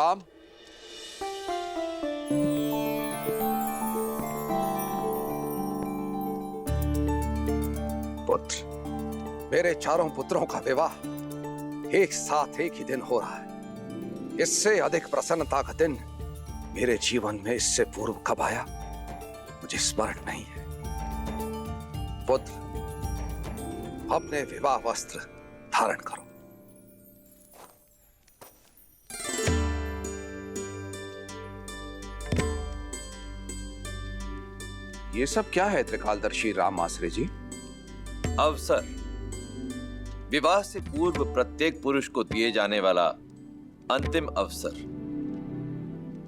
राम, पुत्र, मेरे चारों पुत्रों का विवाह एक साथ एक ही दिन हो रहा है। इससे अधिक प्रसन्नता का दिन मेरे जीवन में इससे पूर्व कब आया मुझे स्मरण नहीं है। पुत्र, अपने विवाह वस्त्र धारण करो। ये सब क्या है त्रिकालदर्शी राम आश्रय जी? अवसर, विवाह से पूर्व प्रत्येक पुरुष को दिए जाने वाला अंतिम अवसर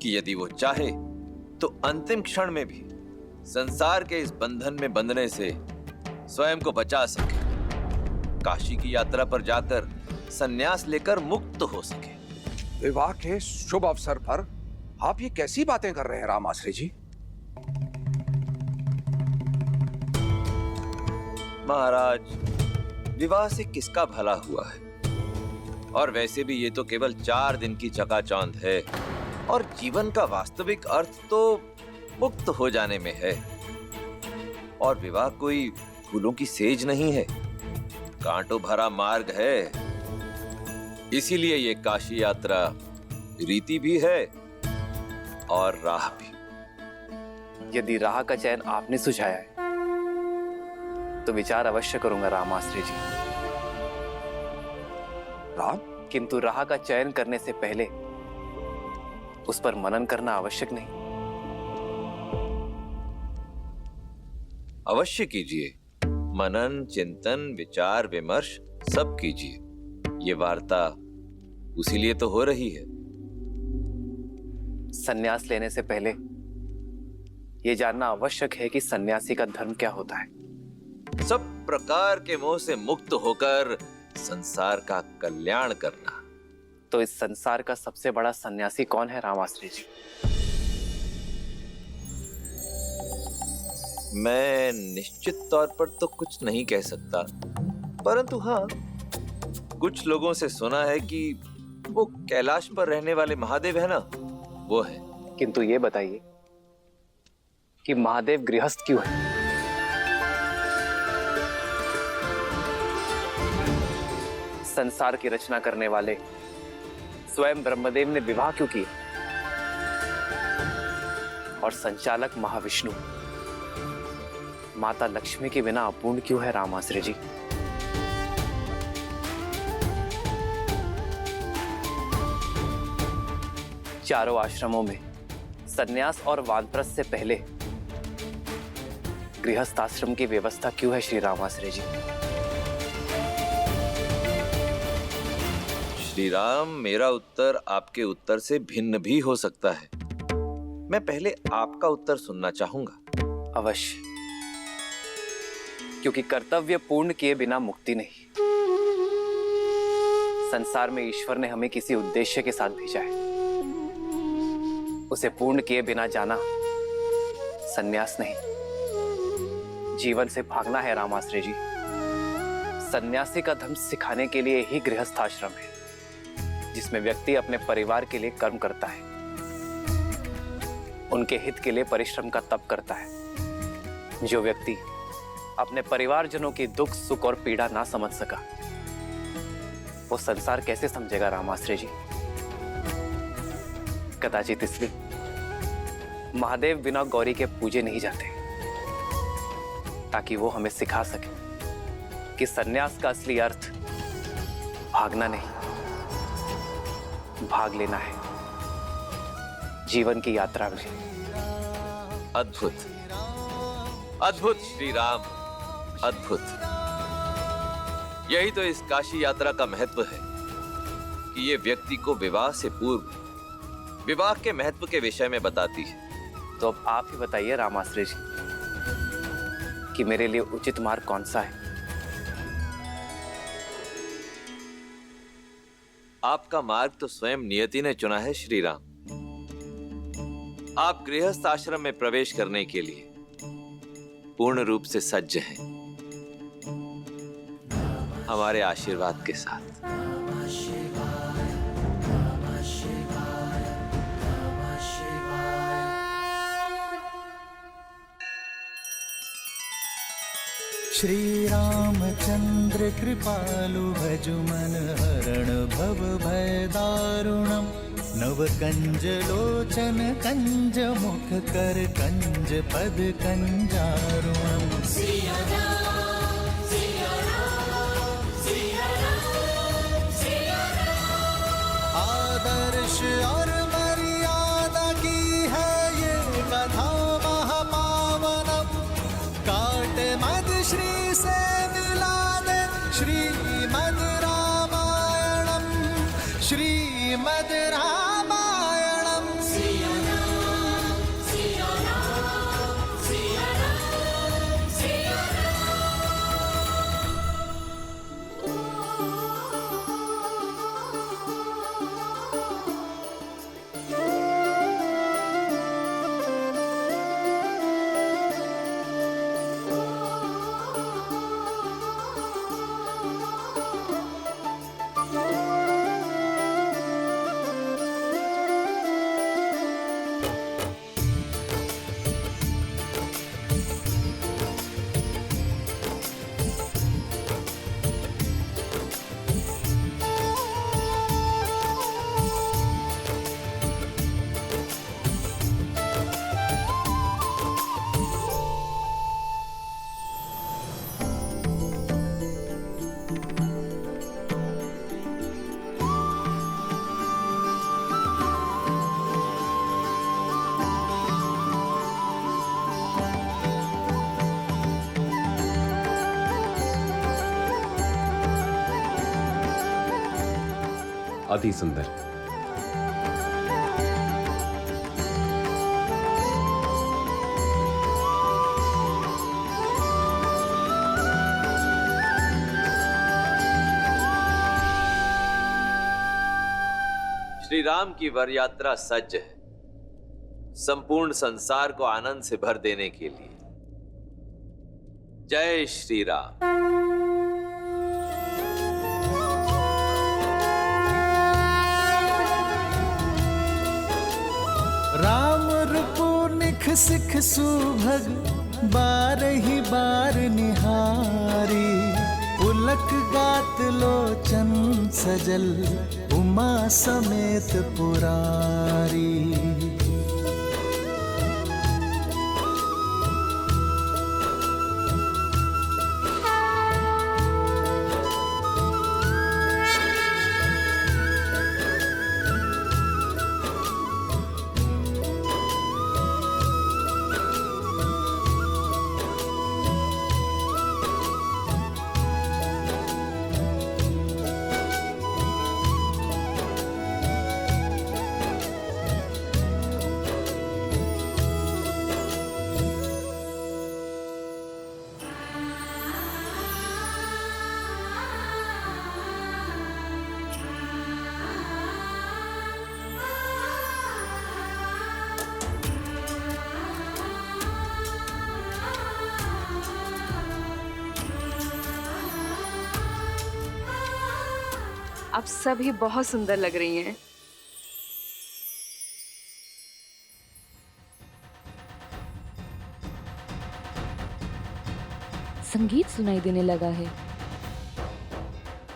कि यदि वो चाहे तो अंतिम क्षण में भी संसार के इस बंधन में बंधने से स्वयं को बचा सके, काशी की यात्रा पर जाकर संन्यास लेकर मुक्त हो सके। विवाह के शुभ अवसर पर आप ये कैसी बातें कर रहे हैं राम आश्रय जी? महाराज, विवाह से किसका भला हुआ है? और वैसे भी ये तो केवल 4 दिन की चकाचौंध है और जीवन का वास्तविक अर्थ तो मुक्त हो जाने में है। और विवाह कोई फूलों की सेज नहीं है, कांटों भरा मार्ग है। इसीलिए ये काशी यात्रा रीति भी है और राह भी। यदि राह का चयन आपने सुझाया है तो विचार अवश्य करूंगा राम आश्रय जी। राम, किंतु राह का चयन करने से पहले उस पर मनन करना आवश्यक नहीं? अवश्य कीजिए, मनन, चिंतन, विचार विमर्श सब कीजिए। ये वार्ता उसी लिए तो हो रही है। संन्यास लेने से पहले यह जानना आवश्यक है कि सन्यासी का धर्म क्या होता है। सब प्रकार के मोह से मुक्त होकर संसार का कल्याण करना। तो इस संसार का सबसे बड़ा सन्यासी कौन है राम आश्रय जी? मैं निश्चित तौर पर तो कुछ नहीं कह सकता, परंतु हाँ, कुछ लोगों से सुना है कि वो कैलाश पर रहने वाले महादेव है ना, वो है। किंतु ये बताइए कि महादेव गृहस्थ क्यों है? संसार की रचना करने वाले स्वयं ब्रह्मदेव ने विवाह क्यों किया? और संचालक महाविष्णु माता लक्ष्मी के बिना अपूर्ण क्यों है राम आश्रय जी? चारों आश्रमों में सन्यास और वानप्रस्थ से पहले गृहस्थ आश्रम की व्यवस्था क्यों है श्री राम आश्रय जी? श्री राम, मेरा उत्तर आपके उत्तर से भिन्न भी हो सकता है। मैं पहले आपका उत्तर सुनना चाहूंगा। अवश्य, क्योंकि कर्तव्य पूर्ण किए बिना मुक्ति नहीं। संसार में ईश्वर ने हमें किसी उद्देश्य के साथ भेजा है, उसे पूर्ण किए बिना जाना सन्यास नहीं, जीवन से भागना है राम आश्रय जी। सन्यासी का धर्म सिखाने के लिए ही गृहस्थ आश्रम है, जिसमें व्यक्ति अपने परिवार के लिए कर्म करता है, उनके हित के लिए परिश्रम का तप करता है। जो व्यक्ति अपने परिवारजनों की दुख सुख और पीड़ा ना समझ सका, वो संसार कैसे समझेगा राम आश्रय जी? कदाचित इसलिए महादेव बिना गौरी के पूजे नहीं जाते, ताकि वो हमें सिखा सके कि सन्यास का असली अर्थ भागना नहीं, भाग लेना है जीवन की यात्रा में। अद्भुत, अद्भुत श्री राम, अद्भुत। यही तो इस काशी यात्रा का महत्व है कि ये व्यक्ति को विवाह से पूर्व विवाह के महत्व के विषय में बताती है। तो अब आप ही बताइए राम आश्रय जी कि मेरे लिए उचित मार्ग कौन सा है? आपका मार्ग तो स्वयं नियति ने चुना है श्री राम। आप गृहस्थ आश्रम में प्रवेश करने के लिए पूर्ण रूप से सज्ज हैं, हमारे आशीर्वाद के साथ। श्री रामचंद्र कृपालु भजु मन हरण भव भय दारुणम् नव कंज लोचन कंज मुख कर कंज पद कंजारुणम् आदर्श और मर्यादा की है ये कथा महापावनम काट मद श्री से मिला दे श्रीमद रामायणम श्रीमद रामायणम अति सुंदर। श्री राम की वर यात्रा सज्ज है संपूर्ण संसार को आनंद से भर देने के लिए। जय श्री राम। राम रूपो निख सिख सुभग बारही बार निहारी पुलक गात लोचन सजल उमा समेत पुरारी आप सभी बहुत सुंदर लग रही हैं। संगीत सुनाई देने लगा है।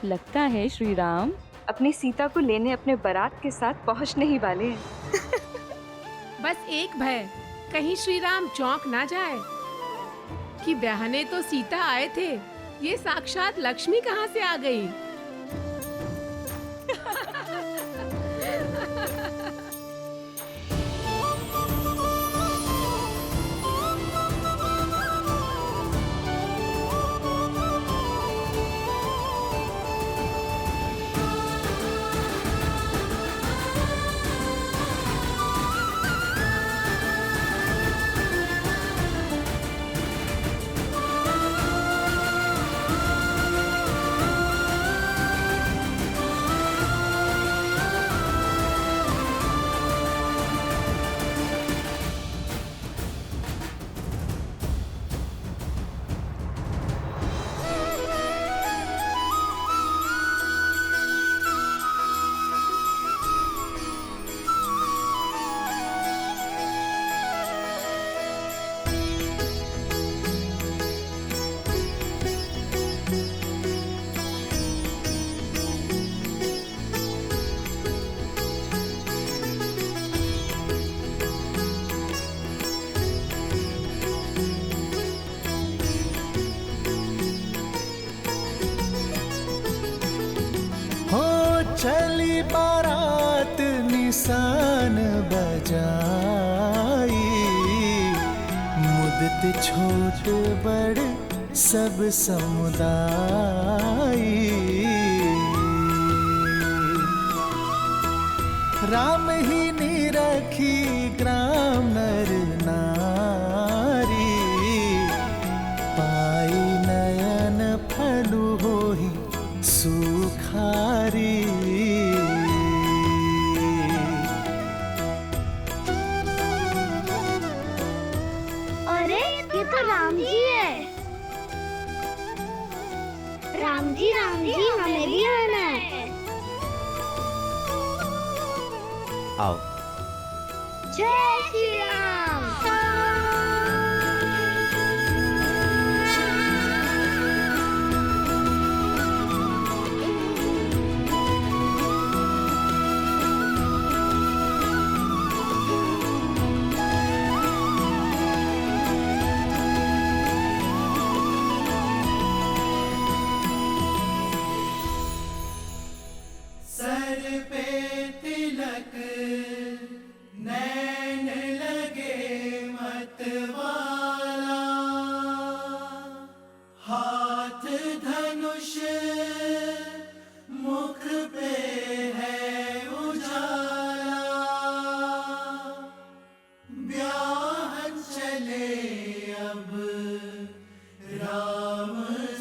लगता है श्री राम अपनी सीता को लेने अपने बारात के साथ पहुंचने ही वाले हैं। बस एक भय, कहीं श्री राम चौंक ना जाए कि ब्याहने तो सीता आए थे, ये साक्षात लक्ष्मी कहाँ से आ गई। हित छोट बड़ सब समुदाय। राम ही निरखी ग्राम नर नारी, पाई नयन फलु होहि सुखारी। अरे ये तो राम जी है। राम जी हमें भी आना है। आओ। जय श्री राम। सर पे तिलक नैन लगे मतवाला, हाथ धनुष मुख पे है उजाला। ब्याह चले अब राम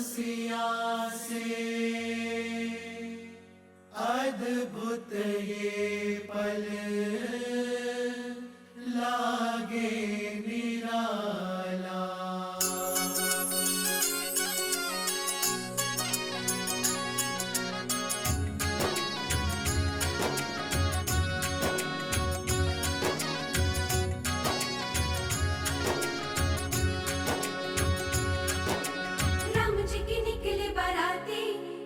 सिया से, अद्भुत ये पल लागे निराला। राम जी की निकले बाराती,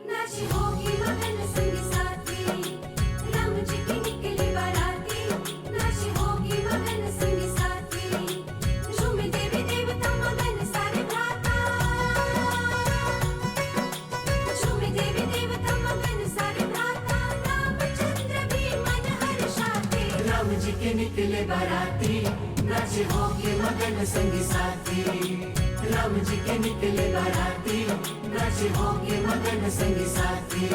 नाच होगी मगन संग साथी। राम जी की निकले बाराती, नाच होगी मगन संग साथी। झूमे देवी देवता मगन सारे भ्राता, झूमे देवी देवता मगन सारे भ्राता। रामचंद्र भी मन हर्षाते। राम जी के निकले बाराती, नाच होके मगन संग साथी। राम जी के निकले बाराती, नाच होके मगन संग साथी।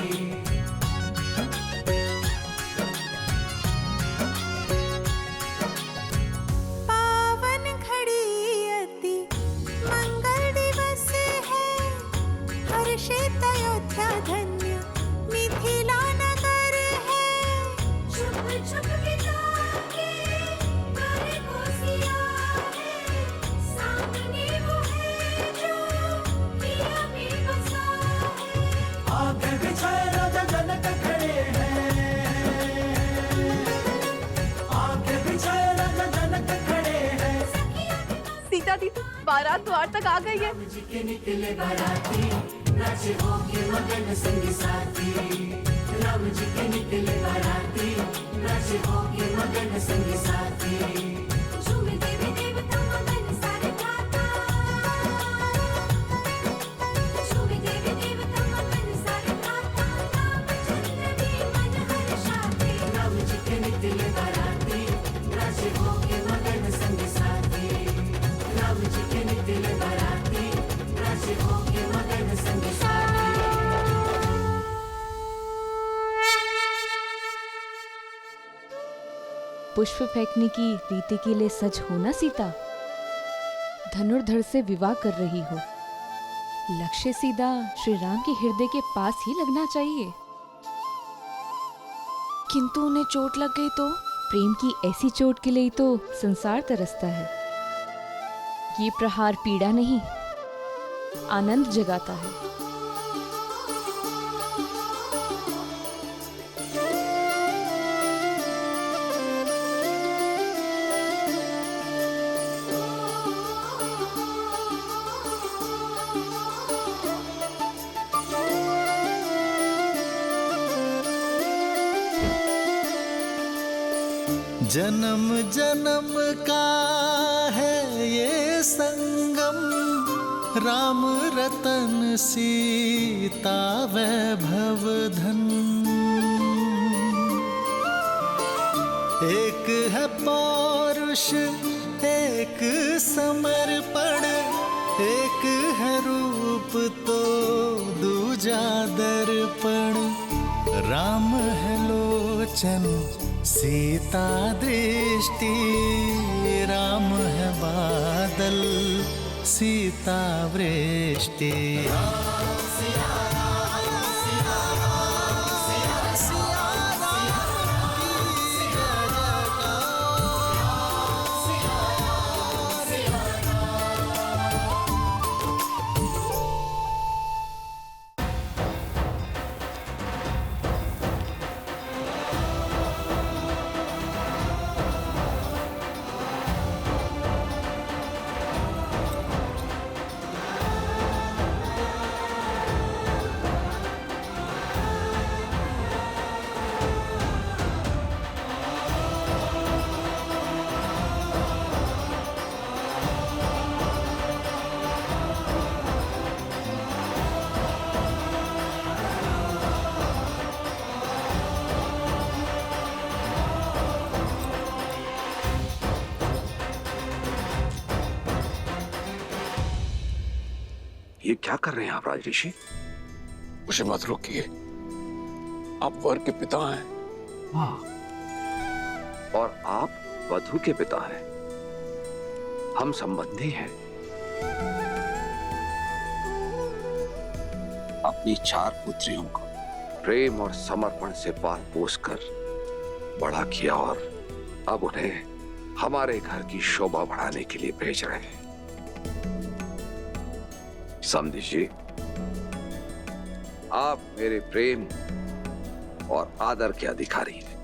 पावन घड़ी अति मंगल दिवस है, हर्षित अयोध्या धन्य मिथिला नगर है। छुप छुप बिता के करे को सिया है, सामने वो है जो पिया में बसा है। आगे बिछाए राजा जनक खड़े हैं, आगे बिछाए राजा जनक खड़े हैं। सीता दीदी बारात द्वार तक आ गई है। राम जी के निकले बाराती, नाच होके मगन संग साथी। राम जी के निकले बाराती, नाच होके मगन संग साथी। झूमे देवी देवता मगन सारे भ्राता, झूमे देवी देवता मगन सारे भ्राता। रामचंद्र भी मन हर्षाते। राम जी के निकले बाराती, नाच होके मगन संग साथी। राम जी के निकले बाराती, नाच होके मगन संग साथी। पुष्प फेंकने की रीति के लिए सज हो ना सीता। धनुर्धर से विवाह कर रही हो, लक्ष्य सीधा श्री राम के हृदय के पास ही लगना चाहिए। किंतु उन्हें चोट लग गई तो? प्रेम की ऐसी चोट के लिए तो संसार तरसता है। ये प्रहार पीड़ा नहीं, आनंद जगाता है। जन्म जन्म का है ये संगम, राम रतन सीता वैभव धन। एक है पौरुष एक समर्पण एक है रूप तो दूजा दर्पण। राम है लोचन सीता दृष्टि, राम है बादल सीता वृष्टि। ये क्या कर रहे हैं आप राजऋषि? मुझे मत रोकिए, आप वर के पिता हैं। हाँ, और आप वधु के पिता हैं। हम संबंधी हैं। अपनी 4 पुत्रियों को प्रेम और समर्पण से पाल पोस कर बड़ा किया और अब उन्हें हमारे घर की शोभा बढ़ाने के लिए भेज रहे हैं। समझिए, आप मेरे प्रेम और आदर के अधिकारी हैं।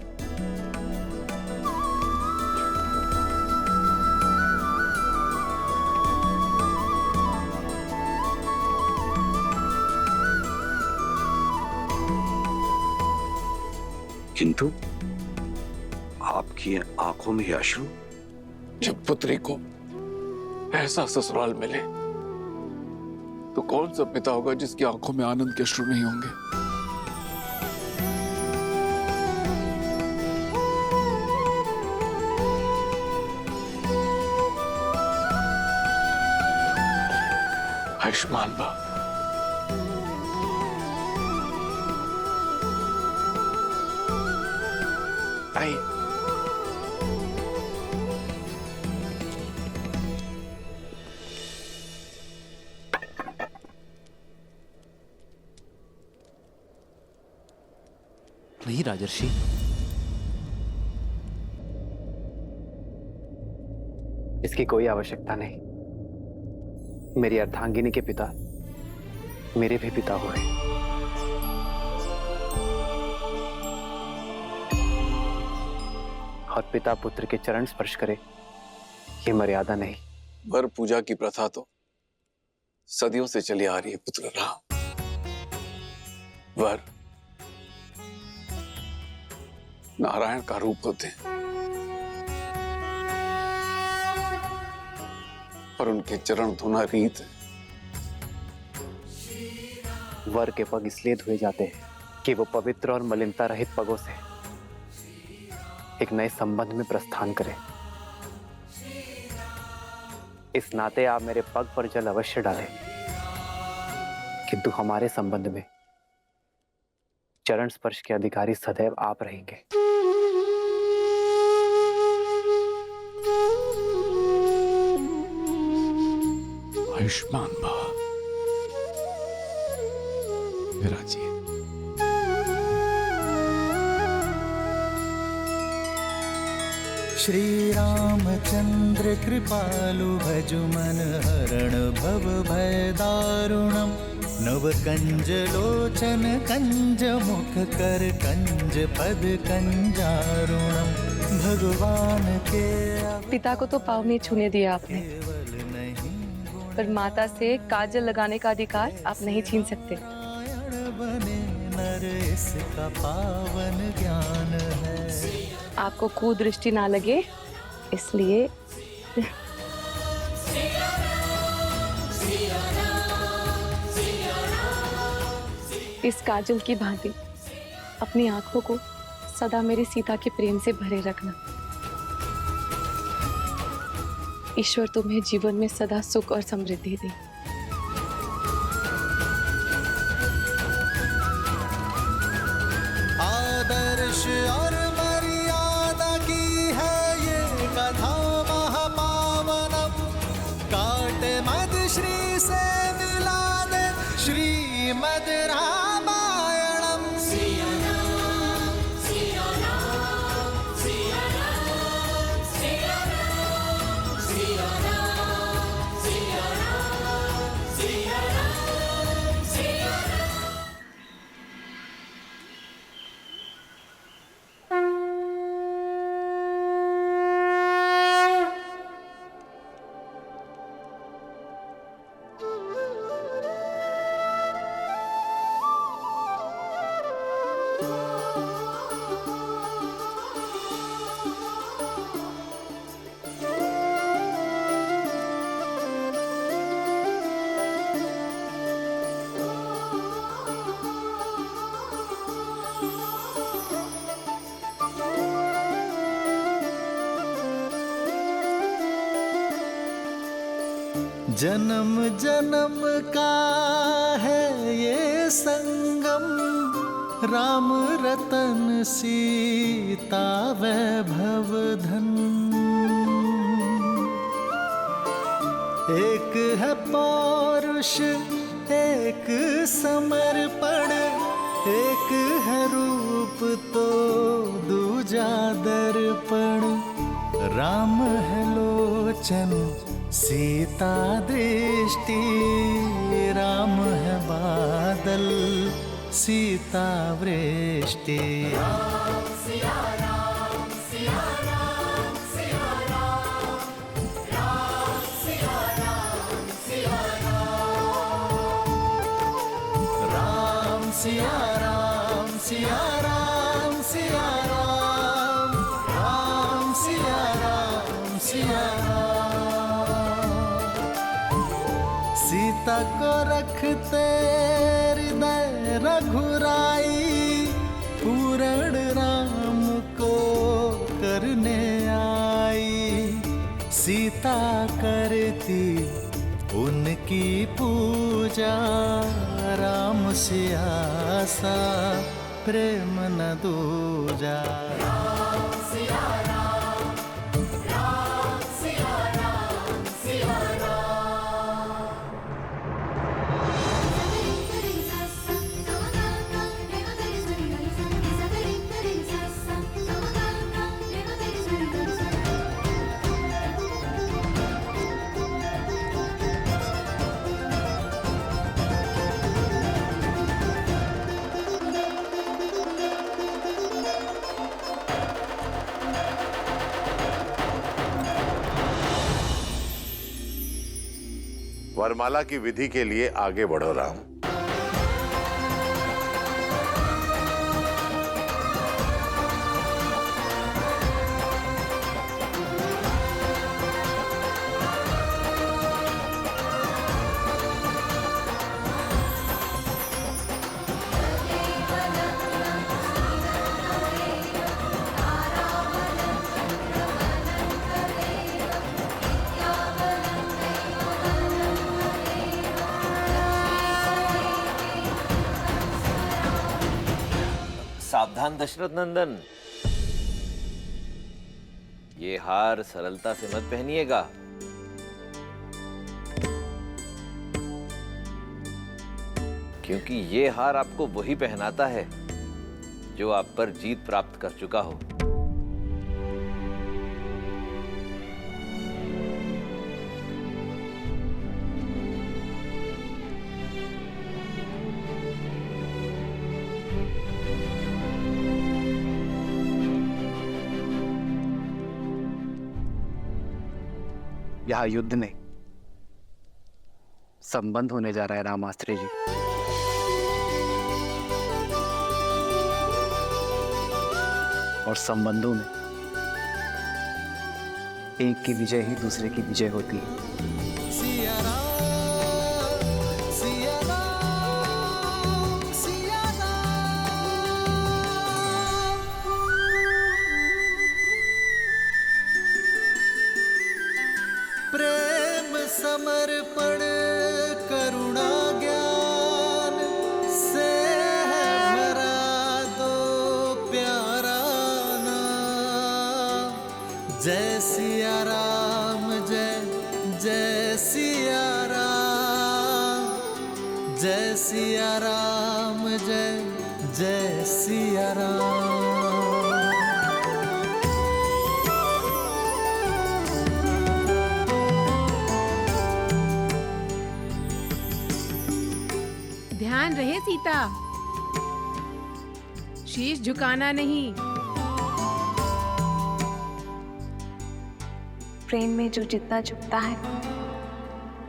किंतु आपकी आंखों में अश्रु। जब पुत्री को ऐसा ससुराल मिले तो कौन सा पिता होगा जिसकी आंखों में आनंद के अश्रु नहीं होंगे। आयुष्मान बा। आइए। नहीं राजर्षि, इसकी कोई आवश्यकता नहीं। मेरी अर्धांगिनी के पिता मेरे भी पिता हुए। और पिता पुत्र के चरण स्पर्श करे, ये मर्यादा नहीं। वर पूजा की प्रथा तो सदियों से चली आ रही है पुत्र राम। वर नारायण का रूप होते हैं और उनके चरण धोना रीत है। वर के पग इसलिए धोए जाते हैं कि वो पवित्र और मलिनता रहित पगों से एक नए संबंध में प्रस्थान करें। इस नाते आप मेरे पग पर जल अवश्य डालें, किंतु हमारे संबंध में चरण स्पर्श के अधिकारी सदैव आप रहेंगे। आयुष्मान भव। विराजिए। श्री रामचंद्र कृपालु भजु मन हरण भव भय दारुणम। नव कंज लोचन कंज मुख कर कंज पद कंजारुणम। भगवान के पिता को तो पाँव में छूने दिया आपने, पर माता से काजल लगाने का अधिकार आप नहीं छीन सकते। बने नर इसका पावन ज्ञान है। आपको कुदृष्टि ना लगे इसलिए इस काजल की भांति अपनी आंखों को सदा मेरी सीता के प्रेम से भरे रखना। ईश्वर तुम्हें जीवन में सदा सुख और समृद्धि दे। आदर्श और मर्यादा की है ये कथा महापावनम, काटे मद श्री से मिला दे श्रीमद रामायणम। सिया राम, सिया राम, सिया राम, सिया राम, सिया राम, सिया राम, सिया राम, सिया राम। जन्म जन्म का है ये संगम, राम रतन सीता वैभव धन। एक है पौरुष एक समर्पण, एक है रूप तो दूजा दर्पण। राम है लोचन सीता दृष्टि, राम है बादल सीता वृष्टि। राम सिया राम, सिया राम, सिया राम, राम सिया राम, सिया राम, राम सिया राम, सिया राम, सिया राम, राम सिया राम, सिया राम। सीता को रखते हृदय रघुराई, पूर्ण राम को करने आई। सीता करती उनकी पूजा, राम सिया सा प्रेम न दूजा। राम सिया राम, राम सिया राम, सिया राम। वरमाला की विधि के लिए आगे बढ़ो राम। सावधान दशरथ नंदन, ये हार सरलता से मत पहनिएगा। क्योंकि ये हार आपको वही पहनाता है जो आप पर जीत प्राप्त कर चुका हो। यहाँ युद्ध नहीं, संबंध होने जा रहा है रामास्त्री जी। और संबंधों में एक की विजय ही दूसरे की विजय होती है। सिया राम, सिया राम, सिया राम। सिया राम जय जय सिया राम, जय सिया राम जय जय सिया राम। ध्यान रहे सीता, शीश झुकाना नहीं। प्रेम में जो जितना झुकता है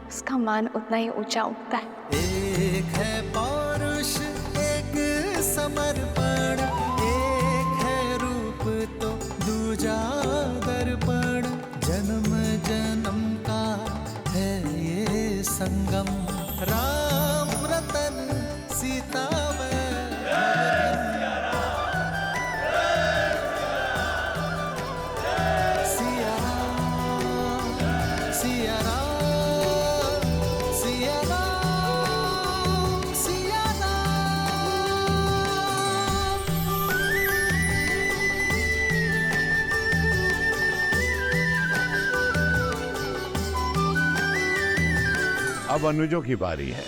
उसका मान उतना ही ऊंचा उठता है। एक है पौरुष एक समर्पण, एक है रूप तो दूजा दर्पण, जन्म जन्म का है ये संगम, राम रतन सीता अब अनुजों की बारी है।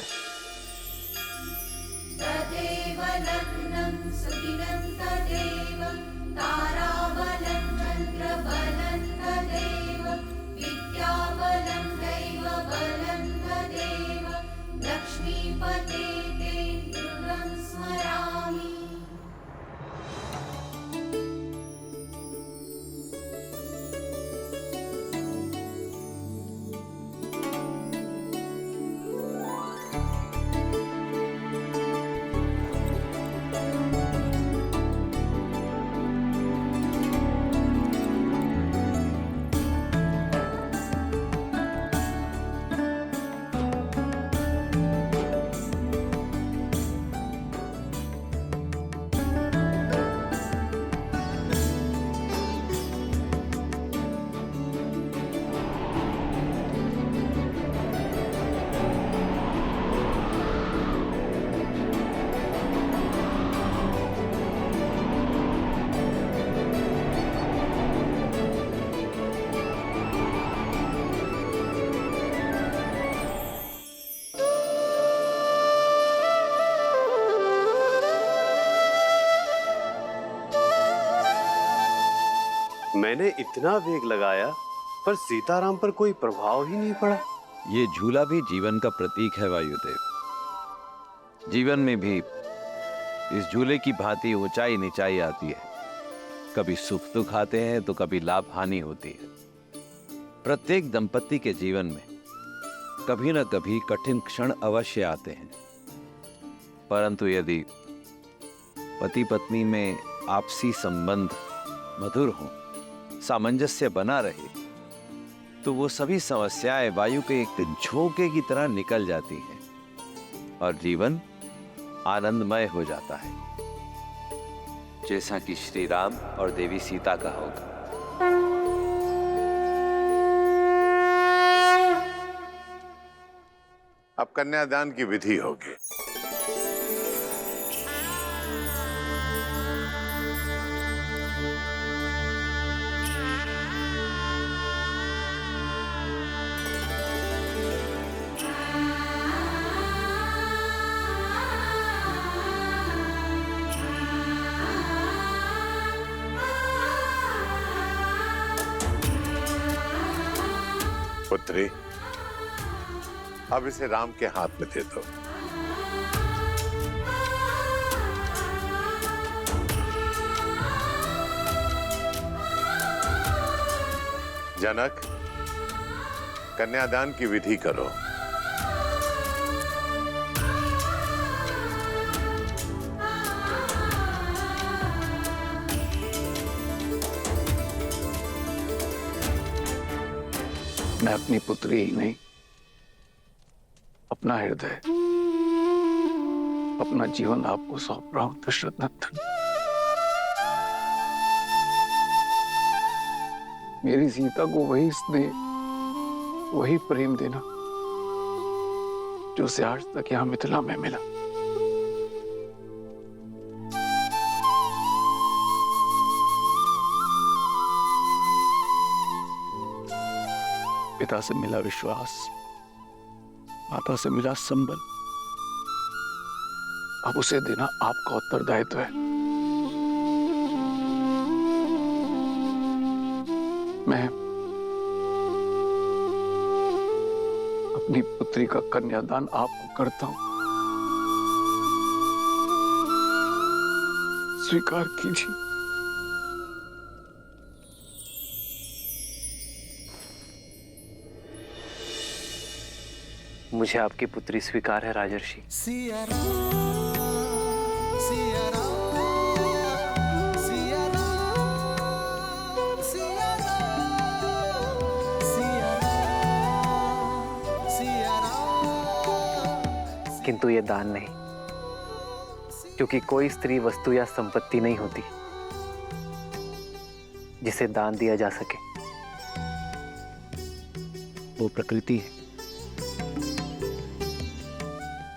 तदेव लग्नं सुदिनं तदेव, ताराबलं चन्द्रबलं तदेव, विद्याबलं दैवबलं तदेव, लक्ष्मीपते ते दृढं स्मरामि। मैंने इतना वेग लगाया पर सीताराम पर कोई प्रभाव ही नहीं पड़ा। ये झूला भी जीवन का प्रतीक है वायुदेव। जीवन में भी इस झूले की भांति ऊंचाई नीचाई आती है, कभी सुख दुख आते हैं तो कभी लाभ हानि होती है। प्रत्येक दंपति के जीवन में कभी न कभी कठिन क्षण अवश्य आते हैं, परंतु यदि पति पत्नी में आपसी संबंध मधुर हो, सामंजस्य बना रहे, तो वो सभी समस्याएं वायु के एक झोंके की तरह निकल जाती हैं और जीवन आनंदमय हो जाता है, जैसा कि श्री राम और देवी सीता का होगा। अब कन्यादान की विधि होगी। पुत्री, अब इसे राम के हाथ में दे दो। जनक, कन्यादान की विधि करो। मैं अपनी पुत्री ही नहीं, अपना हृदय, अपना जीवन आपको सौंप रहा हूं दशरथ नंदन। मेरी सीता को वही स्नेह, वही प्रेम देना जो उसे आज तक यहां मिथिला में मिला। पिता से मिला विश्वास, माता से मिला संबल, अब उसे देना आपका उत्तरदायित्व है। मैं अपनी पुत्री का कन्यादान आपको करता हूं, स्वीकार कीजिए। मुझे आपकी पुत्री स्वीकार है राजर्षि। सिया राम, सिया राम, सिया राम, सिया राम, सिया राम, सिया राम। किंतु ये दान नहीं, क्योंकि कोई स्त्री वस्तु या संपत्ति नहीं होती जिसे दान दिया जा सके। वो प्रकृति है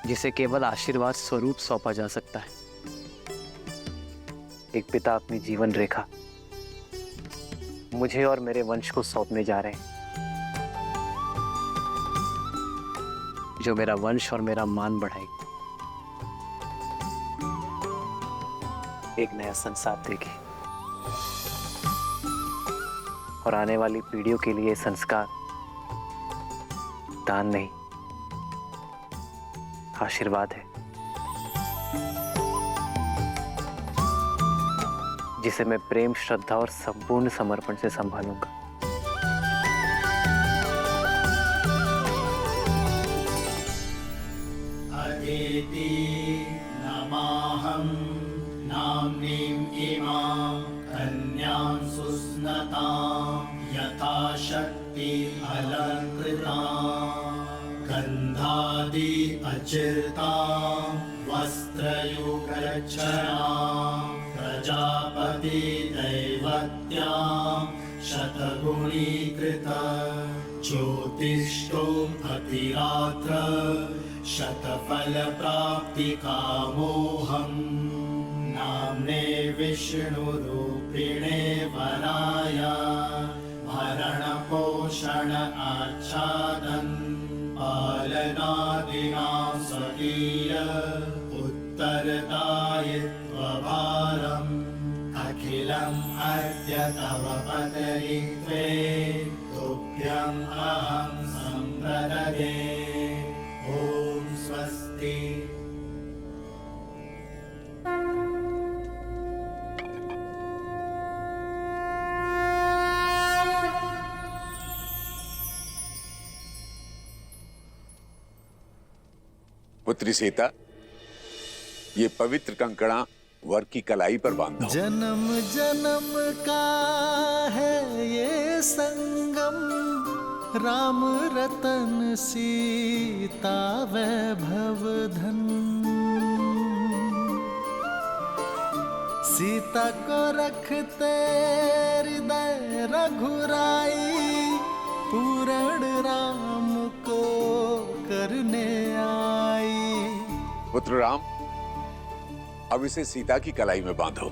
जिसे केवल आशीर्वाद स्वरूप सौंपा जा सकता है। एक पिता अपनी जीवन रेखा मुझे और मेरे वंश को सौंपने जा रहे हैं, जो मेरा वंश और मेरा मान बढ़ाएगी, एक नया संसार देगी और आने वाली पीढ़ियों के लिए संस्कार दान नहीं, आशीर्वाद है, जिसे मैं प्रेम, श्रद्धा और संपूर्ण समर्पण से संभालूंगा। अदिति नमाहं नाम्नीं इमां कन्यां सुस्नतां यथा शक्ति अलङ्कृतां गन्धादि अचिर्तां वस्त्रयुगच्छां प्रजापति दैवत्यां शतगुणीकृत ज्योतिष्ठोम अतिरात्र शतफल प्राप्ति कामोहम नाम्ने विष्णुरूपिणे वराय भरण पोषण आच्छादन पालनादिना स्वकीय उत्तरदायित्वभारम् अखिलम् अद्य तव पदरित्वे तुभ्यम् अहं सम्प्रददे। ॐ स्वस्ति। पुत्री सीता, ये पवित्र कंकड़ा वर की कलाई पर बांधो। जन्म जन्म का है ये संगम, राम रतन सीता वैभव धन। सीता को रखते हृदय रघुराई, पूर्ण राम को करने आई। पुत्र राम, अब इसे सीता की कलाई में बांधो।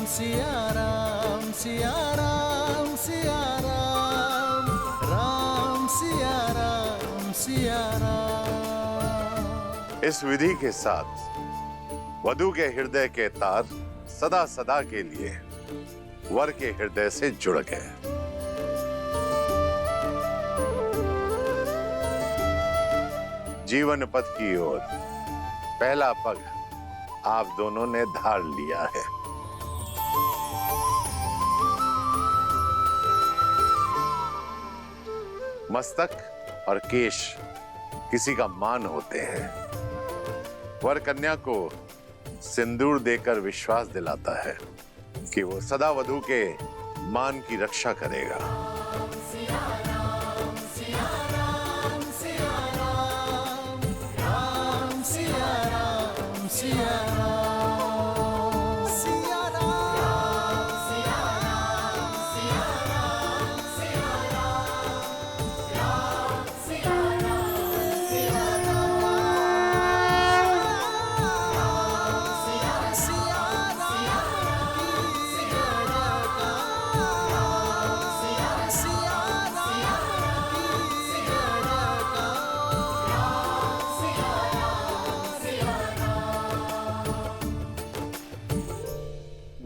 सिया राम, सिया राम, सिया राम, राम सिया राम, सिया राम। इस विधि के साथ वधू के हृदय के तार सदा सदा के लिए वर के हृदय से जुड़ गए। जीवन पथ की ओर पहला पग आप दोनों ने धार लिया है। मस्तक और केश किसी का मान होते हैं। वर कन्या को सिंदूर देकर विश्वास दिलाता है कि वो सदा वधू के मान की रक्षा करेगा।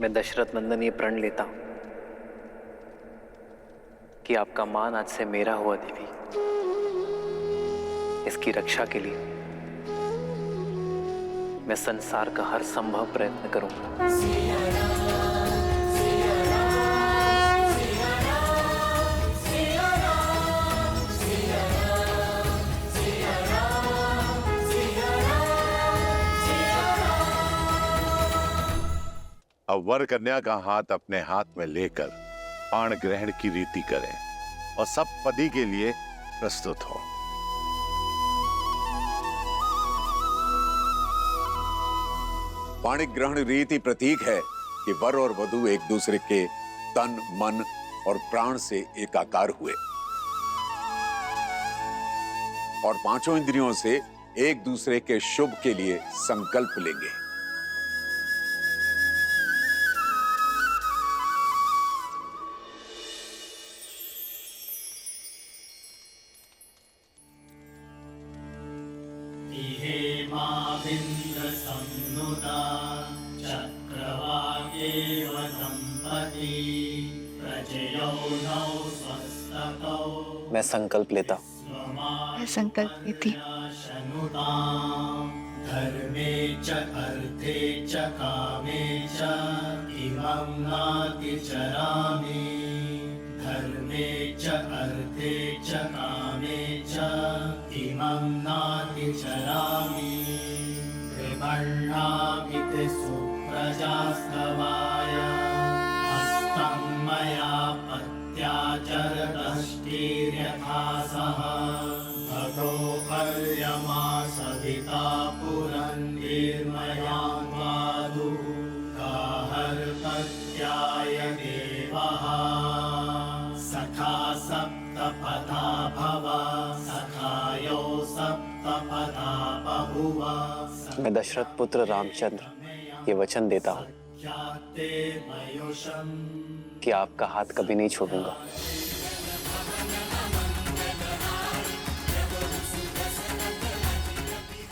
मैं दशरथ नंदन ये प्रण लेता हूं कि आपका मान आज से मेरा हुआ देवी। इसकी रक्षा के लिए मैं संसार का हर संभव प्रयत्न करूंगा। अब वर कन्या का हाथ अपने हाथ में लेकर पाण ग्रहण की रीति करें और सब पति के लिए प्रस्तुत हो। पाणिक ग्रहण रीति प्रतीक है कि वर और वधू एक दूसरे के तन, मन और प्राण से एकाकार हुए और पांचों इंद्रियों से एक दूसरे के शुभ के लिए संकल्प लेंगे। मैं संकल्प लेता हूं। मैं संकल्प लेती धर्मे च अर्थे च कामे च इमं नाति चरामि। धर्मे च अर्थे च कामे च इमं नाति चरामि। कृपण्णामिति सुप्रजास्तवाय हस्तं मया पत्याचरणष्टिर्यथा सह भगो पर्यमा सविता पुरन्निर्मया मादु गाहर्पत्याय देवः सखा सप्तपथा भव सखायो सप्तपथा बभुव। मैं दशरथ पुत्र रामचंद्र ये वचन देता हूं कि आपका हाथ कभी नहीं छोड़ूंगा।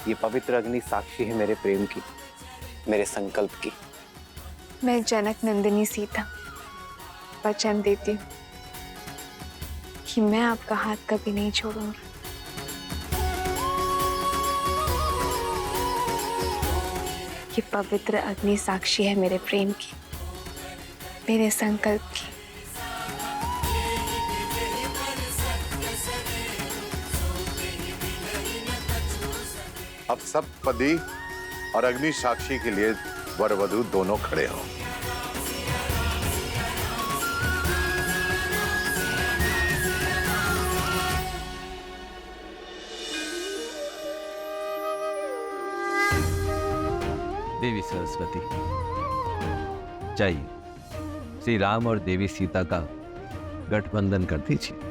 ये पवित्र अग्नि साक्षी है मेरे प्रेम की, मेरे संकल्प की। मैं जनक नंदिनी सीता वचन देती हूँ कि मैं आपका हाथ कभी नहीं छोड़ूंगी। ये पवित्र अग्नि साक्षी है मेरे प्रेम की, मेरे संकल्प की। अब सब पति और अग्नि साक्षी के लिए वर वधू दोनों खड़े हों। देवी सरस्वती, जाइए श्री राम और देवी सीता का गठबंधन कर दीजिए।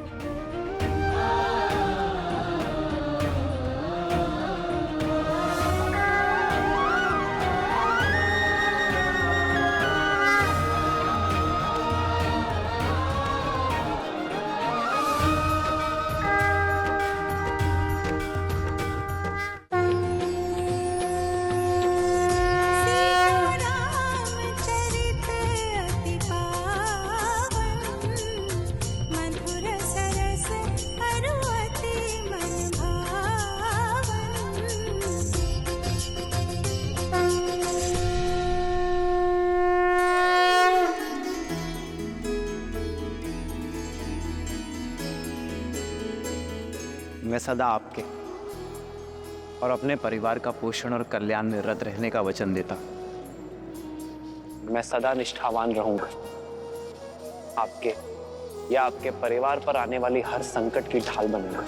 मैं सदा आपके और अपने परिवार का पोषण और कल्याण में रत रहने का वचन देता हूं। मैं सदा निष्ठावान रहूंगा, आपके या आपके परिवार पर आने वाली हर संकट की ढाल बनूंगा।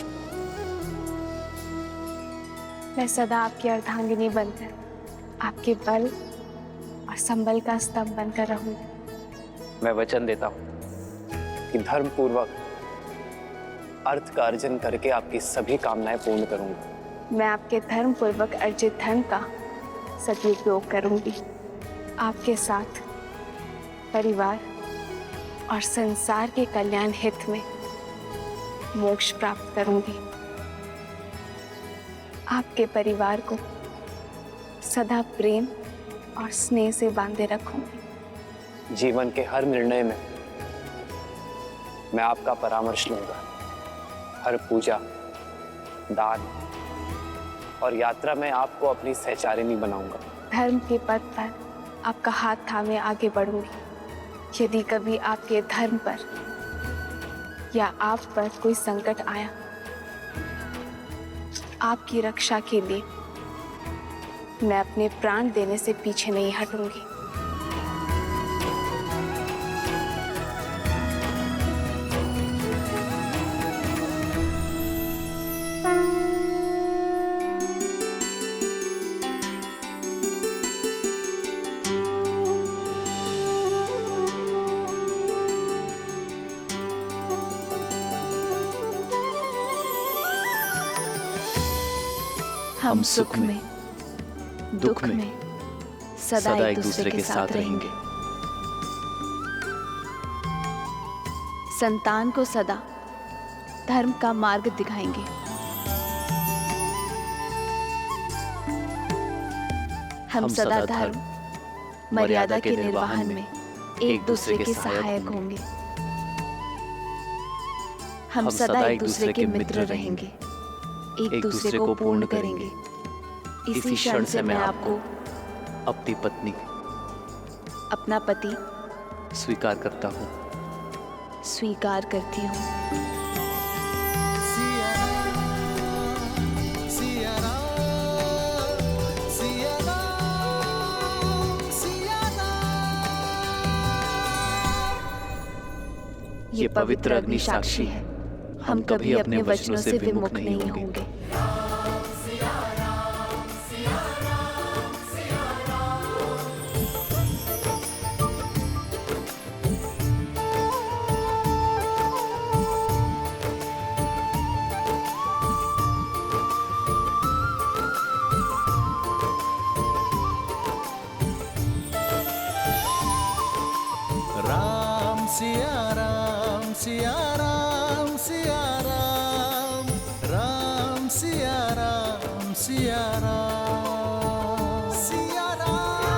मैं सदा आपकी अर्धांगिनी बनकर आपके बल और संबल का स्तंभ बनकर रहूंगी। मैं वचन देता हूं कि धर्म पूर्वक अर्थ का अर्जन करके आपकी सभी कामनाएं पूर्ण करूंगा। मैं आपके धर्म पूर्वक अर्जित धन का सदुपयोग करूंगी। आपके साथ परिवार और संसार के कल्याण हित में मोक्ष प्राप्त करूंगी। आपके परिवार को सदा प्रेम और स्नेह से बांधे रखूंगी। जीवन के हर निर्णय में मैं आपका परामर्श लूंगा। हर पूजा, दान और यात्रा में आपको अपनी सहचारिणी बनाऊंगा। धर्म के पथ पर आपका हाथ थामे आगे बढ़ूंगी। यदि कभी आपके धर्म पर या आप पर कोई संकट आया, आपकी रक्षा के लिए मैं अपने प्राण देने से पीछे नहीं हटूंगी। हम सुख में, दुख में सदा एक दूसरे के साथ रहेंगे। संतान को सदा धर्म का मार्ग दिखाएंगे। हम सदा धर्म मर्यादा के निर्वहन में एक दूसरे के सहायक होंगे। हम सदा एक दूसरे के मित्र रहेंगे, एक दूसरे को पूर्ण करेंगे। इसी क्षण से मैं आपको अपनी पत्नी, अपना पति स्वीकार करता हूँ। स्वीकार करती हूँ। ये पवित्र अग्नि साक्षी है, हम कभी अपने वचनों से विमुख नहीं होंगे। राम सिया राम सिया राम सिया राम, राम सिया राम सिया राम, सिया राम सिया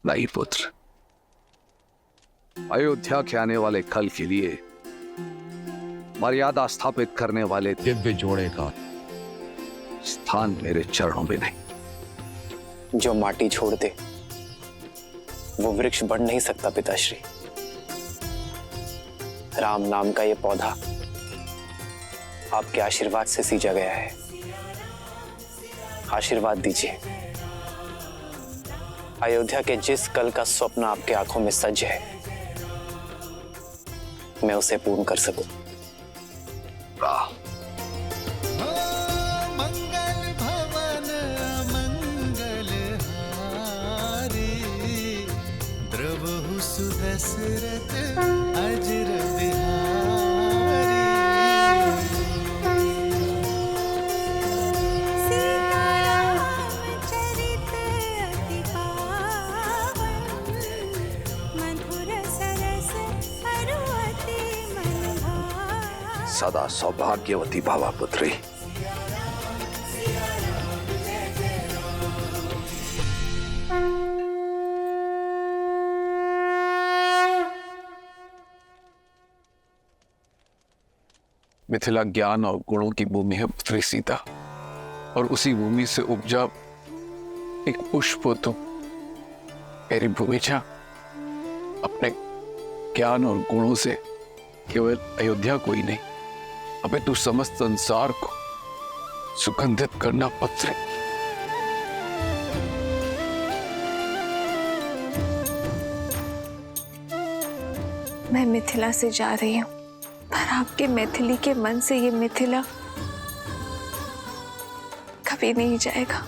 नहीं पुत्र, अयोध्या के आने वाले कल के लिए मर्यादा स्थापित करने वाले दिव्य जोड़े का स्थान मेरे चरणों में नहीं। जो माटी छोड़ दे वो वृक्ष बढ़ नहीं सकता पिताश्री। राम नाम का ये पौधा आपके आशीर्वाद से सींचा गया है। आशीर्वाद दीजिए, अयोध्या के जिस कल का स्वप्न आपके आंखों में सज है, मैं उसे पूर्ण कर सकूं। मंगल भवन मंगल हारी, द्रवहु सुदशरथ अजर बिहारी। सीताराम चरित अति पावन, मधुर सरस अरु अति मन भावन। सदा सौभाग्यवती भावा पुत्री। मिथिला ज्ञान और गुणों की भूमि है पुत्री सीता, और उसी भूमि से उपजा एक पुष्प हो तुम। मेरी भूमिजा अपने ज्ञान और गुणों से केवल अयोध्या को ही नहीं, अबे तू समस्त संसार को सुगंधित करना पुत्री। मैं मिथिला से जा रही हूँ, पर आपके मैथिली के मन से ये मिथिला कभी नहीं जाएगा।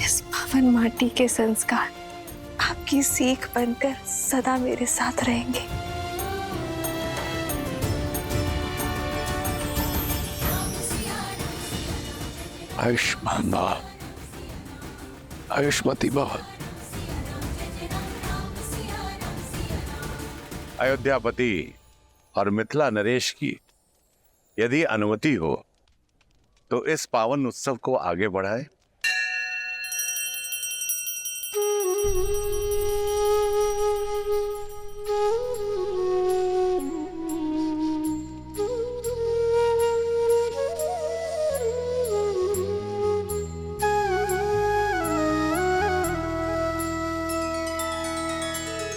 इस पावन माटी के संस्कार आपकी सीख बनकर सदा मेरे साथ रहेंगे। आयुष्मान भव, आयुष्मती भव। अयोध्यापति और मिथिला नरेश की यदि अनुमति हो तो इस पावन उत्सव को आगे बढ़ाए।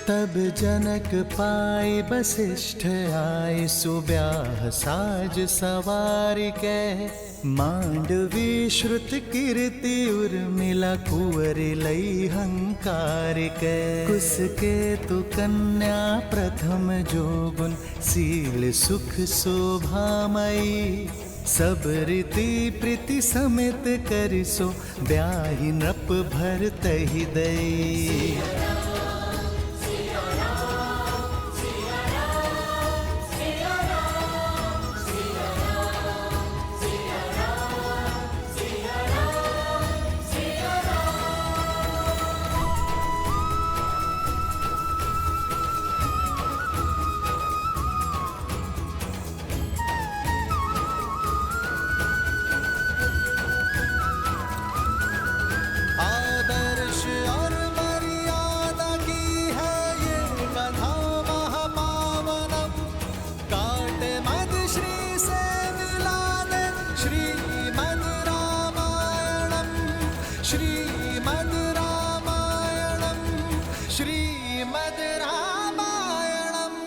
तब जनक पाए वशिष्ठ आए सुब्याह साज सवार के मांडवी श्रुत कीर्ति उर्मिला कुंवर लई हंकार के कुसके तु कन्या प्रथम जोगुन शील सुख शोभामयी सब रीति प्रीति समेत करिसो ब्याहि नृप भर तहि दई। आदर्श और मर्यादा की है ये कथा महापावनम काटे मद श्री से मिला दे श्रीमद् रामायणम श्रीमद् रामायणम श्रीमद् रामायणम।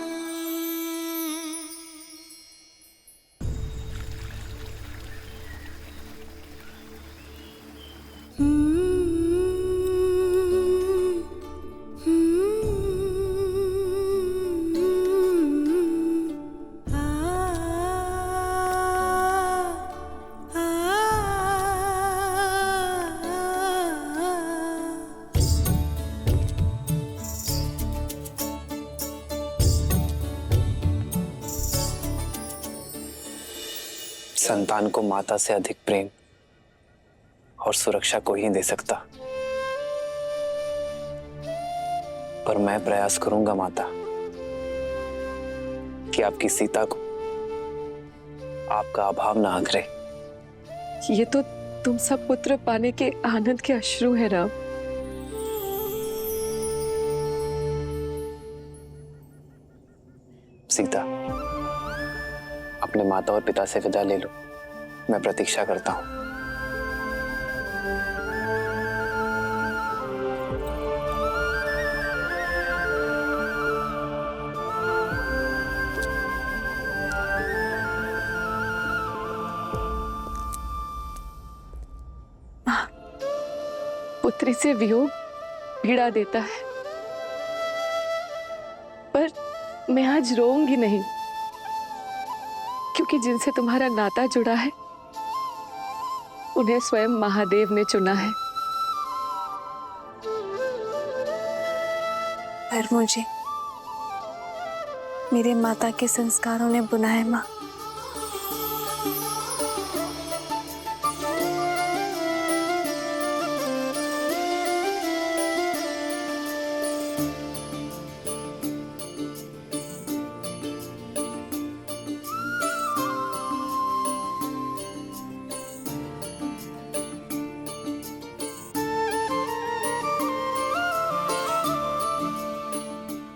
संतान को माता से अधिक प्रेम और सुरक्षा कोई नहीं दे सकता, पर मैं प्रयास करूंगा माता कि आपकी सीता को आपका अभाव ना आघरे। ये तो तुम सब पुत्र पाने के आनंद के अश्रु है राम। सीता, अपने माता और पिता से विदा ले लो, मैं प्रतीक्षा करता हूं। पुत्री से वियोग पीड़ा देता है, पर मैं आज रोऊंगी नहीं, क्योंकि जिनसे तुम्हारा नाता जुड़ा है उन्हें स्वयं महादेव ने चुना है। पर मुझे मेरे माता के संस्कारों ने बुनाया माँ।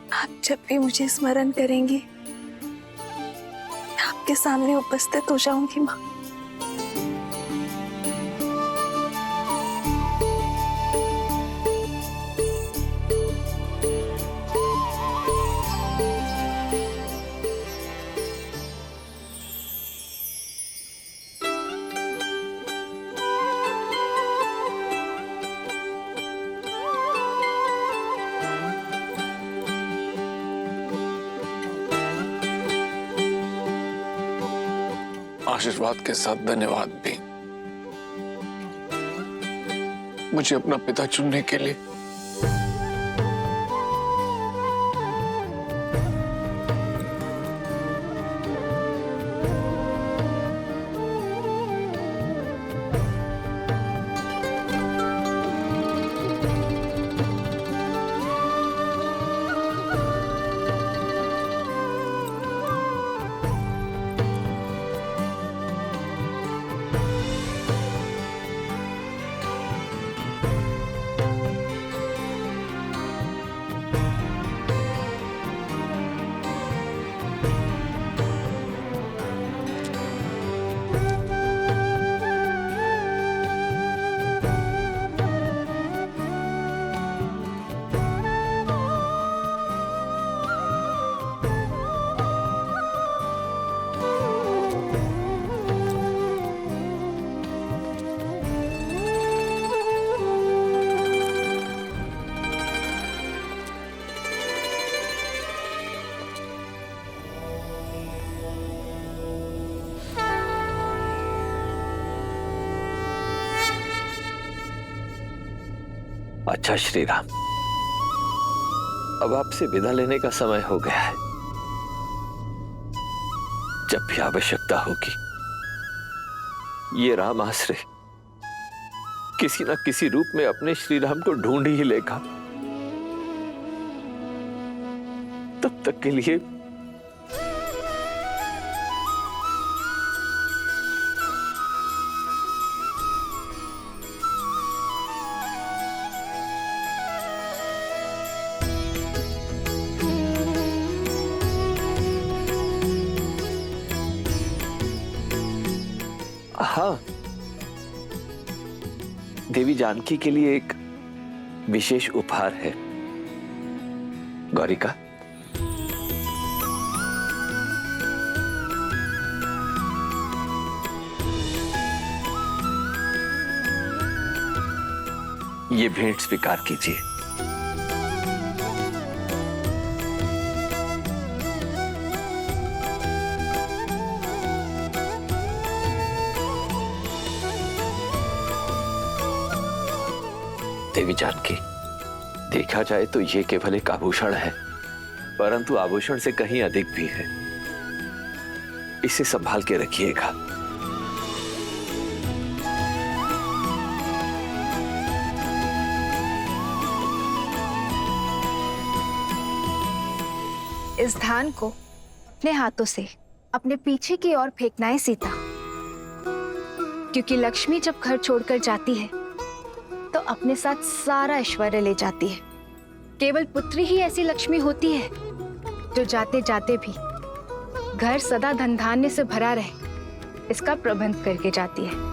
आप जब भी मुझे स्मरण करेंगी मैं आपके सामने उपस्थित हो जाऊंगी माँ। आशीर्वाद के साथ धन्यवाद भी, मुझे अपना पिता चुनने के लिए। अच्छा श्री राम, अब आपसे विदा लेने का समय हो गया है। जब भी आवश्यकता होगी ये राम आश्रय किसी न किसी रूप में अपने श्री राम को ढूंढ ही लेगा। तब तक के लिए हाँ, देवी जानकी के लिए एक विशेष उपहार है। गौरिका, ये भेंट स्वीकार कीजिए। देवी जानकी, देखा जाए तो ये केवल एक आभूषण है, परंतु आभूषण से कहीं अधिक भी है। इसे संभाल के रखिएगा। इस धान को अपने हाथों से अपने पीछे की ओर फेंकना है सीता, क्योंकि लक्ष्मी जब घर छोड़कर जाती है तो अपने साथ सारा ऐश्वर्य ले जाती है। केवल पुत्री ही ऐसी लक्ष्मी होती है जो जाते जाते भी घर सदा धन धान्य से भरा रहे, इसका प्रबंध करके जाती है।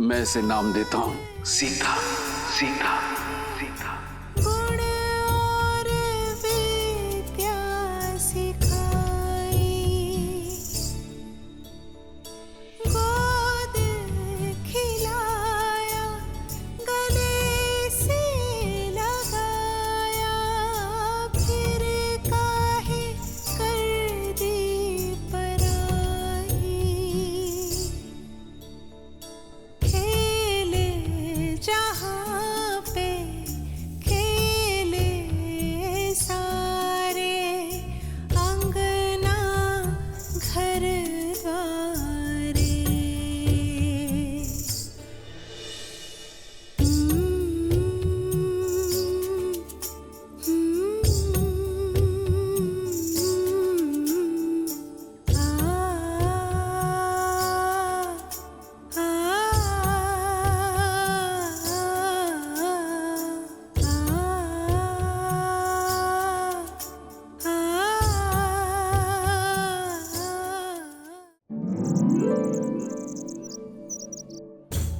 मैं इसे नाम देता हूं सीता। सीता सीता गुण और विद्या सिखाई, गोद खिलाया, गले से लगाया, फिर काहे कर दी पराई। खेले जहाँ पे खेले सारे, अंगना घर द्वारे।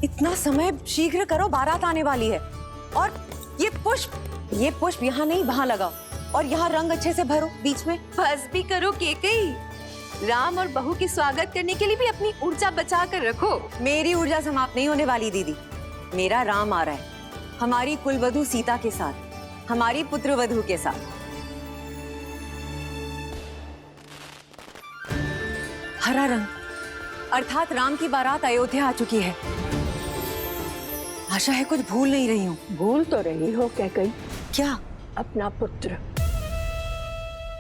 इतना समय शीघ्र करो, बारात आने वाली है। और ये पुष्प यहाँ नहीं वहां लगाओ, और यहाँ रंग अच्छे से भरो बीच में। बस भी करो केकई। राम और बहू के स्वागत करने के लिए भी अपनी ऊर्जा बचा कर रखो। मेरी ऊर्जा समाप्त नहीं होने वाली दीदी। मेरा राम आ रहा है, हमारी कुलवधू सीता के साथ, हमारी पुत्रवधू के साथ। हरा रंग अर्थात राम की बारात अयोध्या आ चुकी है। आशा है कुछ भूल नहीं रही हूँ। भूल तो रही हो कैकई। क्या? अपना पुत्र।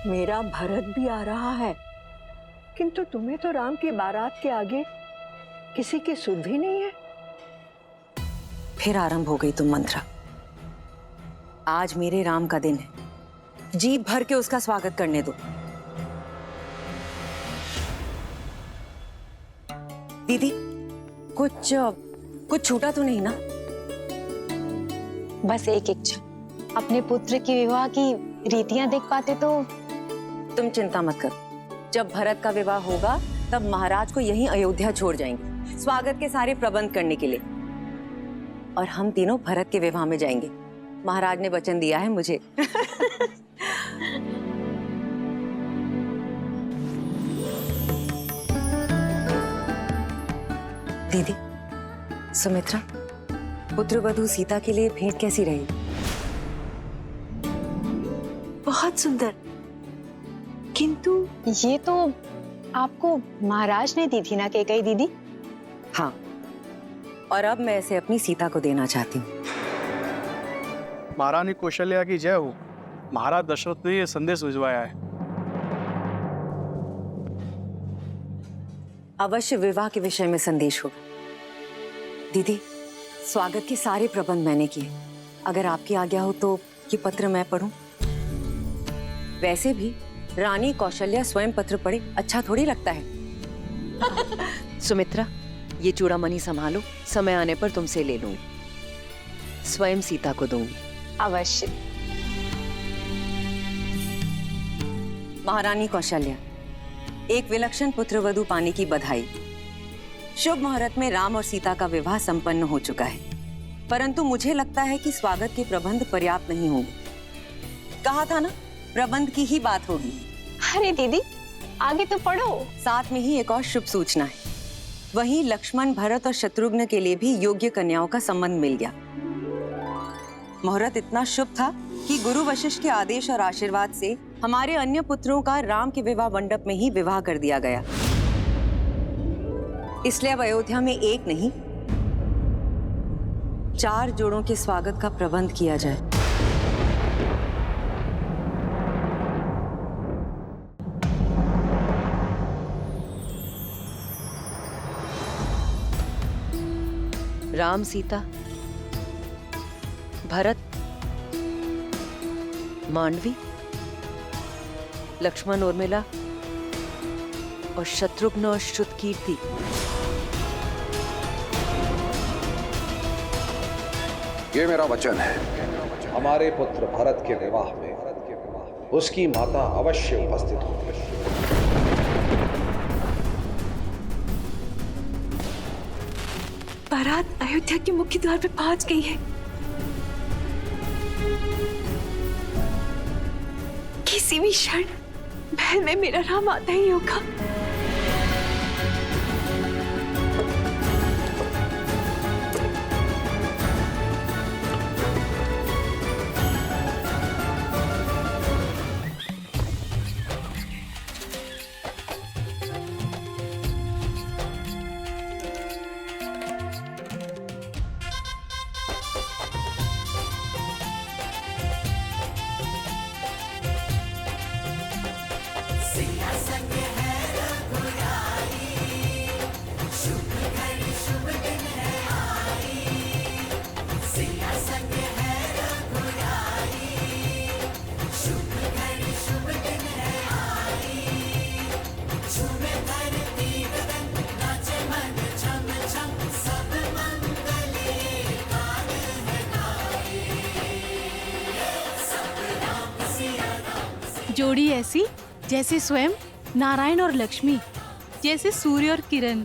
मेरा भरत भी आ रहा है, किंतु तुम्हें तो राम की बारात के आगे किसी की सुध भी नहीं है। फिर आरंभ हो गई तुम मंत्रा। आज मेरे राम का दिन है, जी भर के उसका स्वागत करने दो। दीदी कुछ छूटा तो नहीं ना? बस एक इच्छा, अपने पुत्र के विवाह की रीतियां देख पाते तो। तुम चिंता मत करो, जब भरत का विवाह होगा तब महाराज को यहीं अयोध्या छोड़ जाएंगे स्वागत के सारे प्रबंध करने के लिए, और हम तीनों भरत के विवाह में जाएंगे। महाराज ने वचन दिया है मुझे। दीदी, सुमित्रा, पुत्रवधू सीता के लिए भेंट कैसी रही? बहुत सुंदर, किंतु ये तो आपको महाराज ने दी थी ना कैकई दीदी? हाँ, और अब मैं इसे अपनी सीता को देना चाहती हूँ। महारानी कौशल्या की जय हो। महाराज दशरथ ने ये संदेश भिजवाया है। अवश्य विवाह के विषय में संदेश होगा। दीदी, स्वागत के सारे प्रबंध मैंने किए। अगर आपकी आज्ञा हो तो ये पत्र मैं पढूं? वैसे भी रानी कौशल्या स्वयं पत्र पढ़े अच्छा थोड़ी लगता है। सुमित्रा, ये चूड़ामणि संभालो, समय आने पर तुमसे ले लूंगी। स्वयं सीता को दूंगी। अवश्य। महारानी कौशल्या, एक विलक्षण पुत्रवधू पाने की बधाई। शुभ मुहूर्त में राम और सीता का विवाह संपन्न हो चुका है, परंतु मुझे लगता है कि स्वागत के प्रबंध पर्याप्त नहीं होंगे। कहा था ना, प्रबंध की ही बात होगी। अरे दीदी, आगे तो पढ़ो। साथ में ही एक और शुभ सूचना है। वहीं लक्ष्मण, भरत और शत्रुघ्न के लिए भी योग्य कन्याओं का संबंध मिल गया। मुहूर्त इतना शुभ था कि गुरु वशिष्ठ के आदेश और आशीर्वाद से हमारे अन्य पुत्रों का राम के विवाह मंडप में ही विवाह कर दिया गया। इसलिए अब अयोध्या में एक नहीं, 4 जोड़ों के स्वागत का प्रबंध किया जाए। राम, सीता, भरत, मांडवी, लक्ष्मण, उर्मिला और शत्रुघ्न और श्रुतकीर्ति। ये मेरा वचन है, हमारे पुत्र भरत के विवाह में उसकी माता अवश्य उपस्थित होगी। बारात अयोध्या के मुख्य द्वार पे पहुंच गई है। किसी भी क्षण महल में मेरा राम आता ही होगा। जोड़ी ऐसी जैसे स्वयं नारायण और लक्ष्मी, जैसे सूर्य और किरण।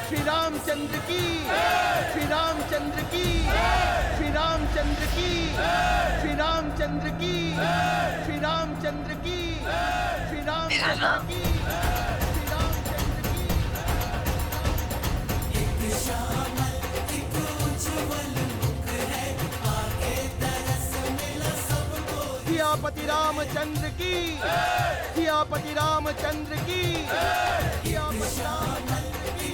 श्री रामचंद्र की, श्री रामचंद्र की, श्री रामचंद्र की, श्री रामचंद्र की, श्री रामचंद्र की, श्री रामचंद्र की, श्री रामचंद्र की। एक श्यामल एक उज्ज्वल मुख है, आगे तरस मिला सबको। सियापति रामचंद्र की, सियापति रामचंद्र की, सियापति रामचंद्र की।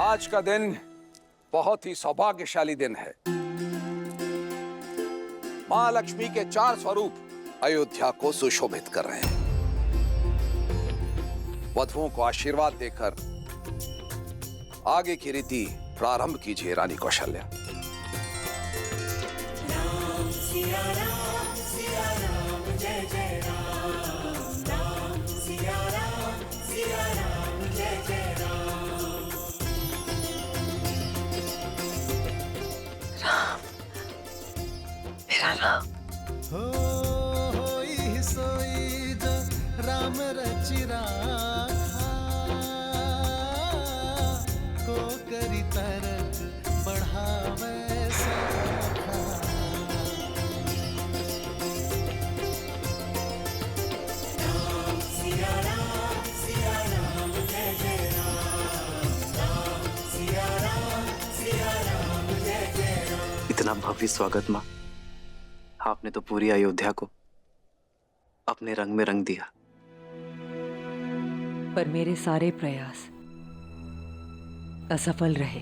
आज का दिन बहुत ही सौभाग्यशाली दिन है। मां लक्ष्मी के 4 स्वरूप अयोध्या को सुशोभित कर रहे हैं। वधुओं को आशीर्वाद देकर आगे की रीति प्रारंभ कीजिए रानी कौशल्या। राम सिया राम जय जय राम, राम सिया राम जय जय राम। राम, मेरा राम। होई सोई जो राम रचि राखा, को करी तरक बढ़ावे सखा। राम सिया राम जय जय राम, राम सिया राम जय जय राम। इतना भव्य स्वागत माँ, आपने तो पूरी अयोध्या को अपने रंग में रंग दिया। पर मेरे सारे प्रयास असफल रहे।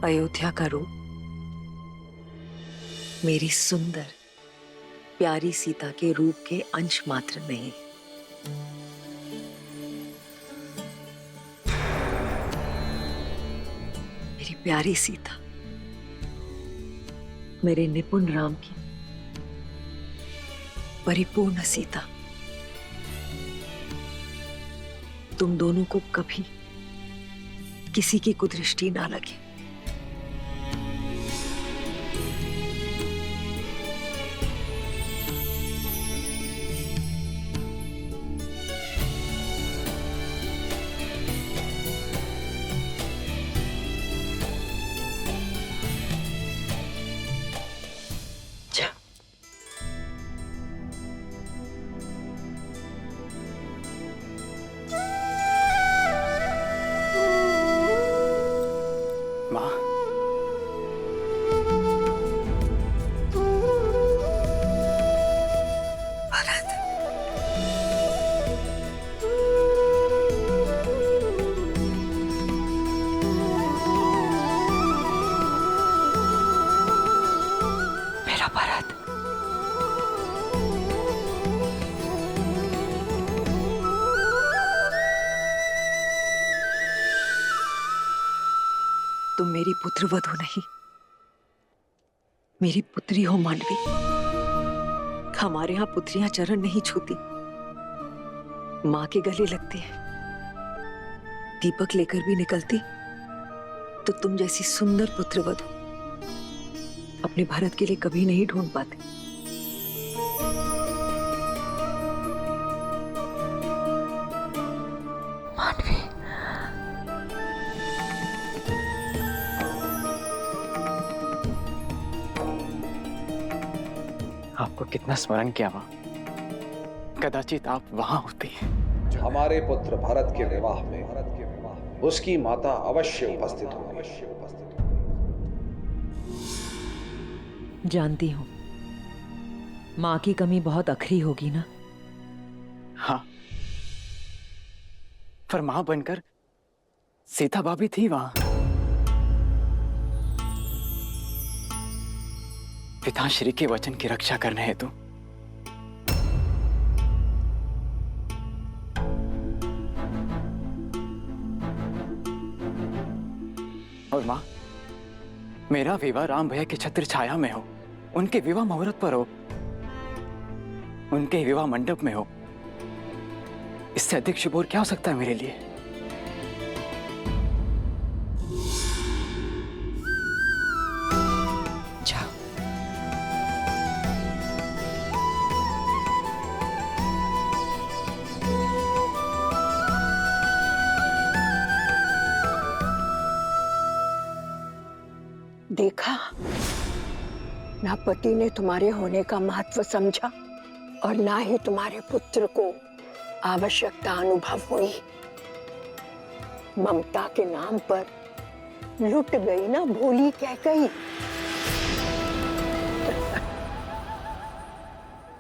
अयोध्या का रूप मेरी सुंदर प्यारी सीता के रूप के अंश मात्र नहीं। मेरी प्यारी सीता मेरे निपुण राम की परिपूर्ण सीता। तुम दोनों को कभी किसी की कुदृष्टि ना लगे। तुम मेरी पुत्र वधू नहीं, मेरी पुत्री हो मांडवी। हमारे यहाँ पुत्रियां चरण नहीं छूती, माँ के गले लगती है। दीपक लेकर भी निकलती तो तुम जैसी सुंदर पुत्रवधू अपने भारत के लिए कभी नहीं ढूंढ पाते। मानवी, आपको कितना स्मरण किया माँ, कदाचित आप वहां होती। हमारे पुत्र भरत के विवाह में उसकी माता अवश्य उपस्थित होगी। जानती हूँ माँ की कमी बहुत अखरी होगी ना। हाँ, पर मां बनकर सीता भाभी थी वहां। पिताश्री के वचन की रक्षा करने हेतु। और मां, मेरा विवाह राम भैया की छत्र छाया में हो, उनके विवाह मुहूर्त पर हो, उनके विवाह मंडप में हो, इससे अधिक शुभ और क्या हो सकता है मेरे लिए। जाओ। देखा, ना पति ने तुम्हारे होने का महत्व समझा और ना ही तुम्हारे पुत्र को आवश्यकता अनुभव हुई। ममता के नाम पर लुट गई ना भोली कैकई।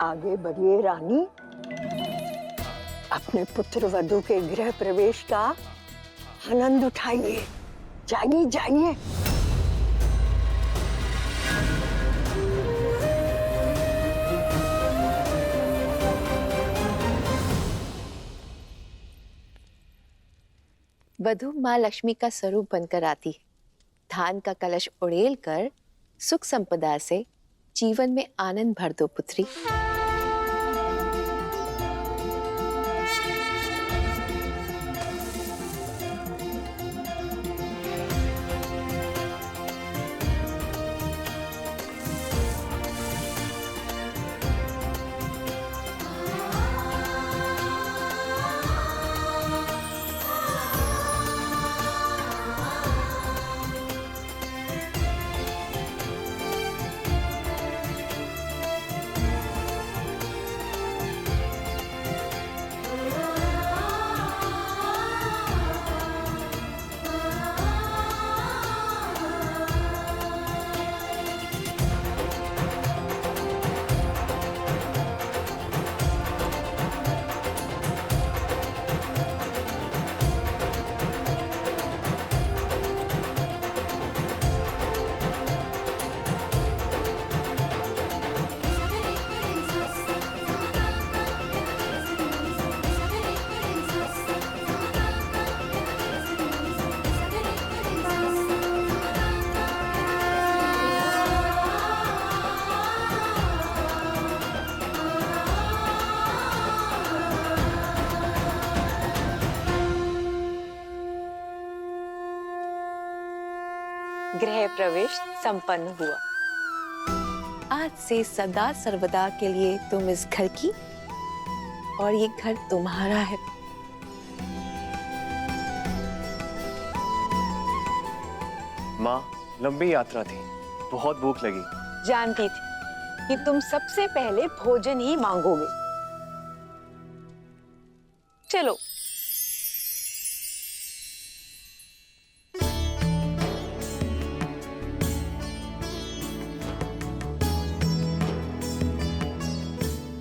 आगे बढ़िए रानी, अपने पुत्र वधू के गृह प्रवेश का आनंद उठाइए। जाइए जाइए। वधू माँ लक्ष्मी का स्वरूप बनकर आती है। धान का कलश उड़ेल कर सुख संपदा से जीवन में आनंद भर दो पुत्री। गृह प्रवेश संपन्न हुआ। आज से सदा सर्वदा के लिए तुम इस घर की और ये घर तुम्हारा है। माँ, लंबी यात्रा थी, बहुत भूख लगी। जानती थी कि तुम सबसे पहले भोजन ही मांगोगे। चलो।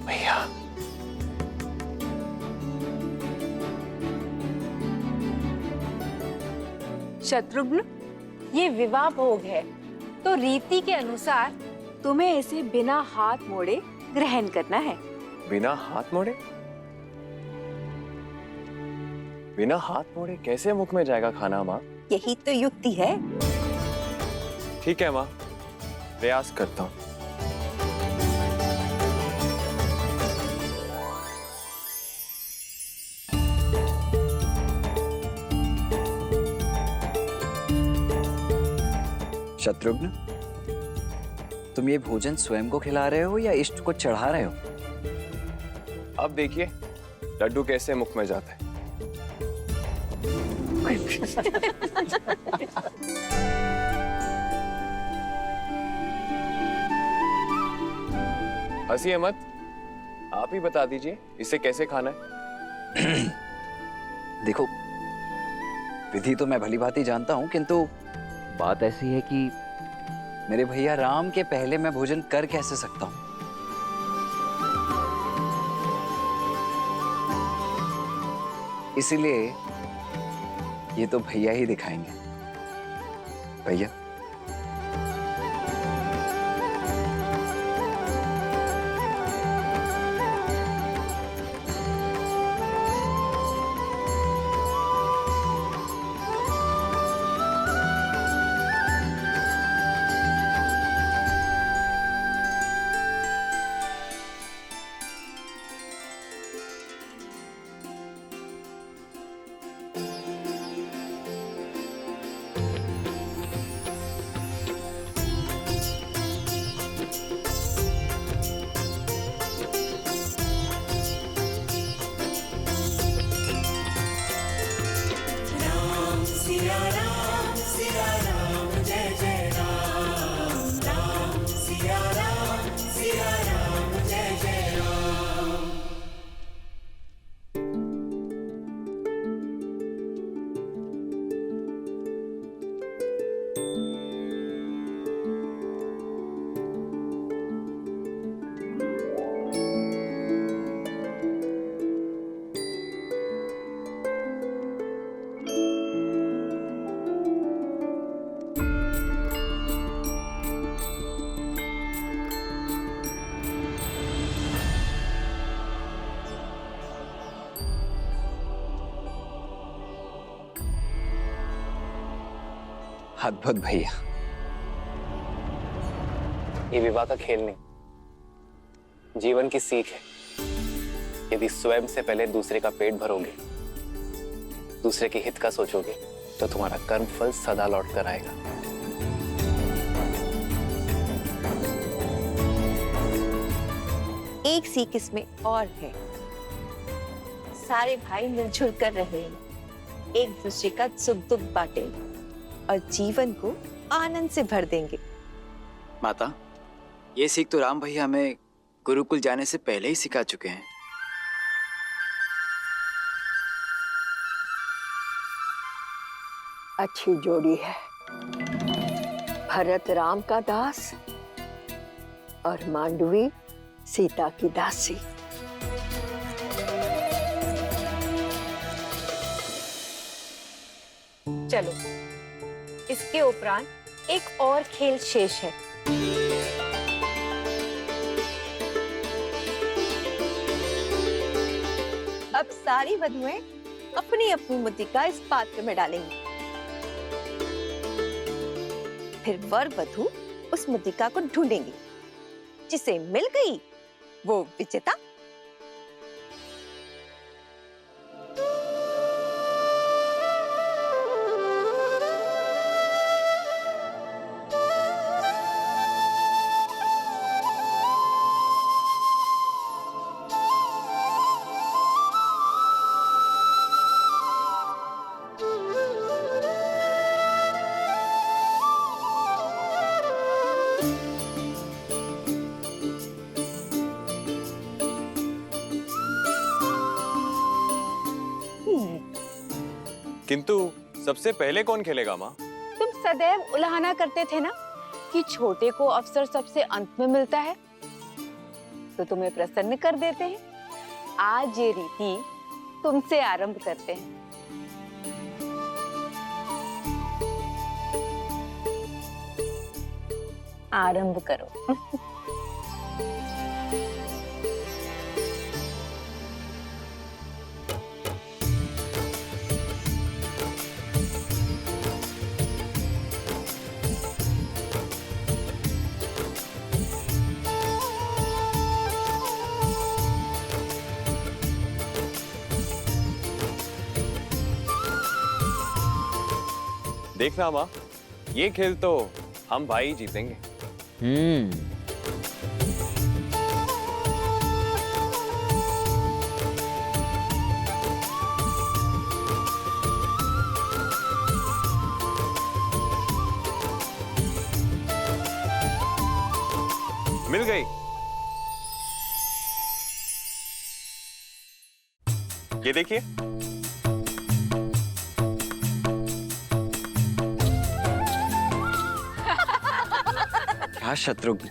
भैया, शत्रुघ्न, ये विवाह भोग है, तो रीति के अनुसार तुम्हें इसे बिना हाथ मोड़े ग्रहण करना है। बिना हाथ मोड़े? बिना हाथ मोड़े कैसे मुख में जाएगा खाना माँ? यही तो युक्ति है। ठीक है माँ, प्रयास करता हूँ। शत्रुघ्न, तुम ये भोजन स्वयं को खिला रहे हो या इष्ट को चढ़ा रहे हो? अब देखिए लड्डू कैसे मुख में जाता है। हंसिए मत, आप ही बता दीजिए इसे कैसे खाना है। देखो, विधि तो मैं भली भांति जानता हूं, किंतु बात ऐसी है कि मेरे भैया राम के पहले मैं भोजन कर कैसे सकता हूं? इसीलिए ये तो भैया ही दिखाएंगे। भैया, सिया राम जय जय राम, राम सिया राम जय जय राम। अद्भुत भैया। ये विवाह का खेल नहीं, जीवन की सीख है। यदि स्वयं से पहले दूसरे का पेट भरोगे, दूसरे के हित का सोचोगे, तो तुम्हारा कर्म फल सदा लौट कर आएगा। एक सीख इसमें और है, सारे भाई मिलजुल कर रहे, एक दूसरे का सुख दुख बांटेंगे और जीवन को आनंद से भर देंगे। माता, ये सीख तो राम भैया हमें गुरुकुल जाने से पहले ही सिखा चुके हैं। अच्छी जोड़ी है, भरत राम का दास और मांडवी सीता की दासी। चलो, इसके उपरांत एक और खेल शेष है। अब सारी वधुएं अपनी अपनी मुद्रिका इस पात्र में डालेंगी, फिर वर वधु उस मुद्रिका को ढूंढेंगी, जिसे मिल गई वो विजेता। किंतु सबसे पहले कौन खेलेगा माँ? तुम सदैव उलाहना करते थे ना कि छोटे को अवसर सबसे अंत में मिलता है, तो तुम्हें प्रसन्न कर देते हैं। आज ये रीति तुमसे आरंभ करते हैं। आरंभ करो। देखना माँ, ये खेल तो हम भाई जीतेंगे। मिल गई। ये देखिए। क्या शत्रुघ्न,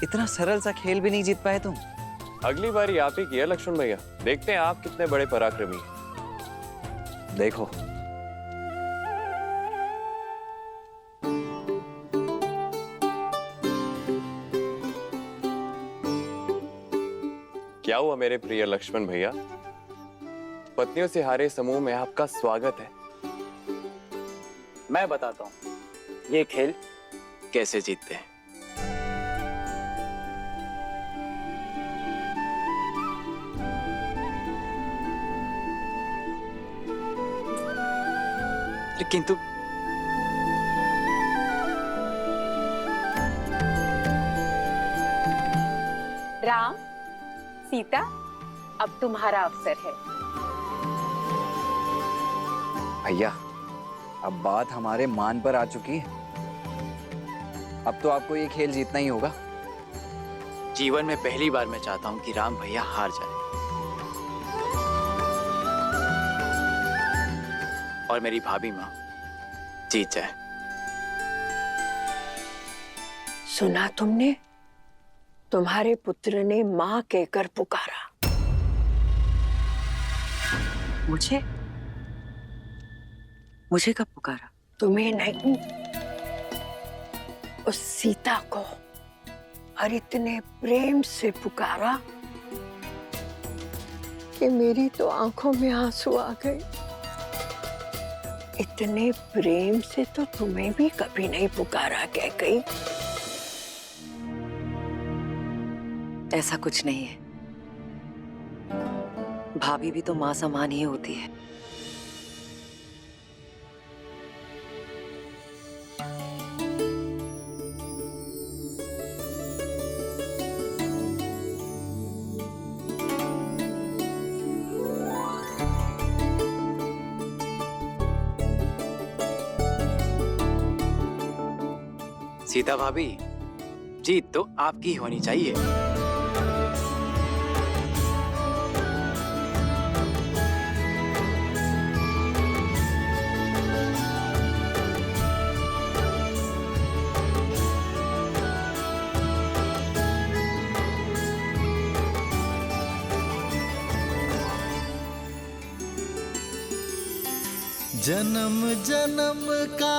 इतना सरल सा खेल भी नहीं जीत पाए तुम? अगली बारी आप ही की है लक्ष्मण भैया, देखते हैं आप कितने बड़े पराक्रमी हैं। देखो। क्या हुआ मेरे प्रिय लक्ष्मण भैया? पत्नियों से हारे समूह में आपका स्वागत है। मैं बताता हूँ ये खेल कैसे जीतते हैं। किंतु राम, सीता, अब तुम्हारा अवसर है। भैया, अब बात हमारे मान पर आ चुकी है। अब तो आपको ये खेल जीतना ही होगा। जीवन में पहली बार मैं चाहता हूँ कि राम भैया हार जाए और मेरी भाभी माँ जीत जाए। सुना तुमने? तुम्हारे पुत्र ने माँ कहकर पुकारा। मुझे कब पुकारा? तुम्हें नहीं, उस सीता को। और इतने प्रेम से पुकारा कि मेरी तो आंखों में आंसू आ गए। इतने प्रेम से तो तुम्हें भी कभी नहीं पुकारा कैकेयी। ऐसा कुछ नहीं है। भाभी भी तो माँ समान ही होती है। सीता भाभी, जीत तो आपकी होनी चाहिए। जन्म जन्म का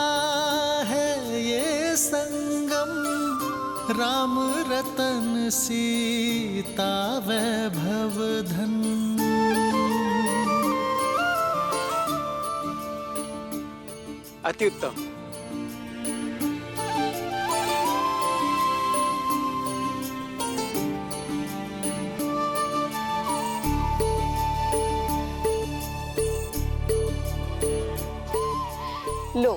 है ये संगम, राम रतन सीता वैभव धन। अति उत्तम। लो,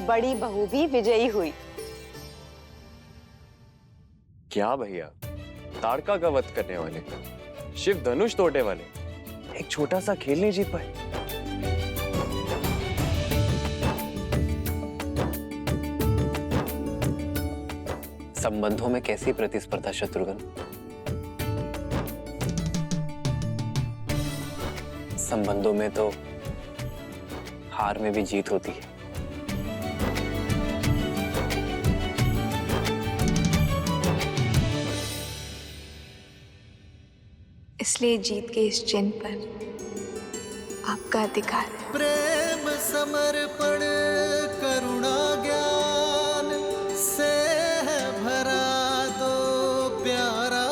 बड़ी बहू भी विजयी हुई। क्या भैया, ताड़का का वध करने वाले, शिव धनुष तोड़ने वाले, एक छोटा सा खेल नहीं जीत पाए। संबंधों में कैसी प्रतिस्पर्धा शत्रुघ्न? संबंधों में तो हार में भी जीत होती है। इसलिए जीत के इस चिन्ह पर आपका अधिकार है। प्रेम समर्पण करुणा ज्ञान से है भरा दो प्यारा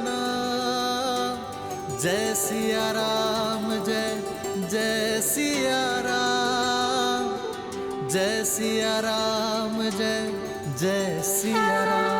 नाम। जय सिया राम, जय जय सिया राम, जय सिया राम, जय जय सिया राम।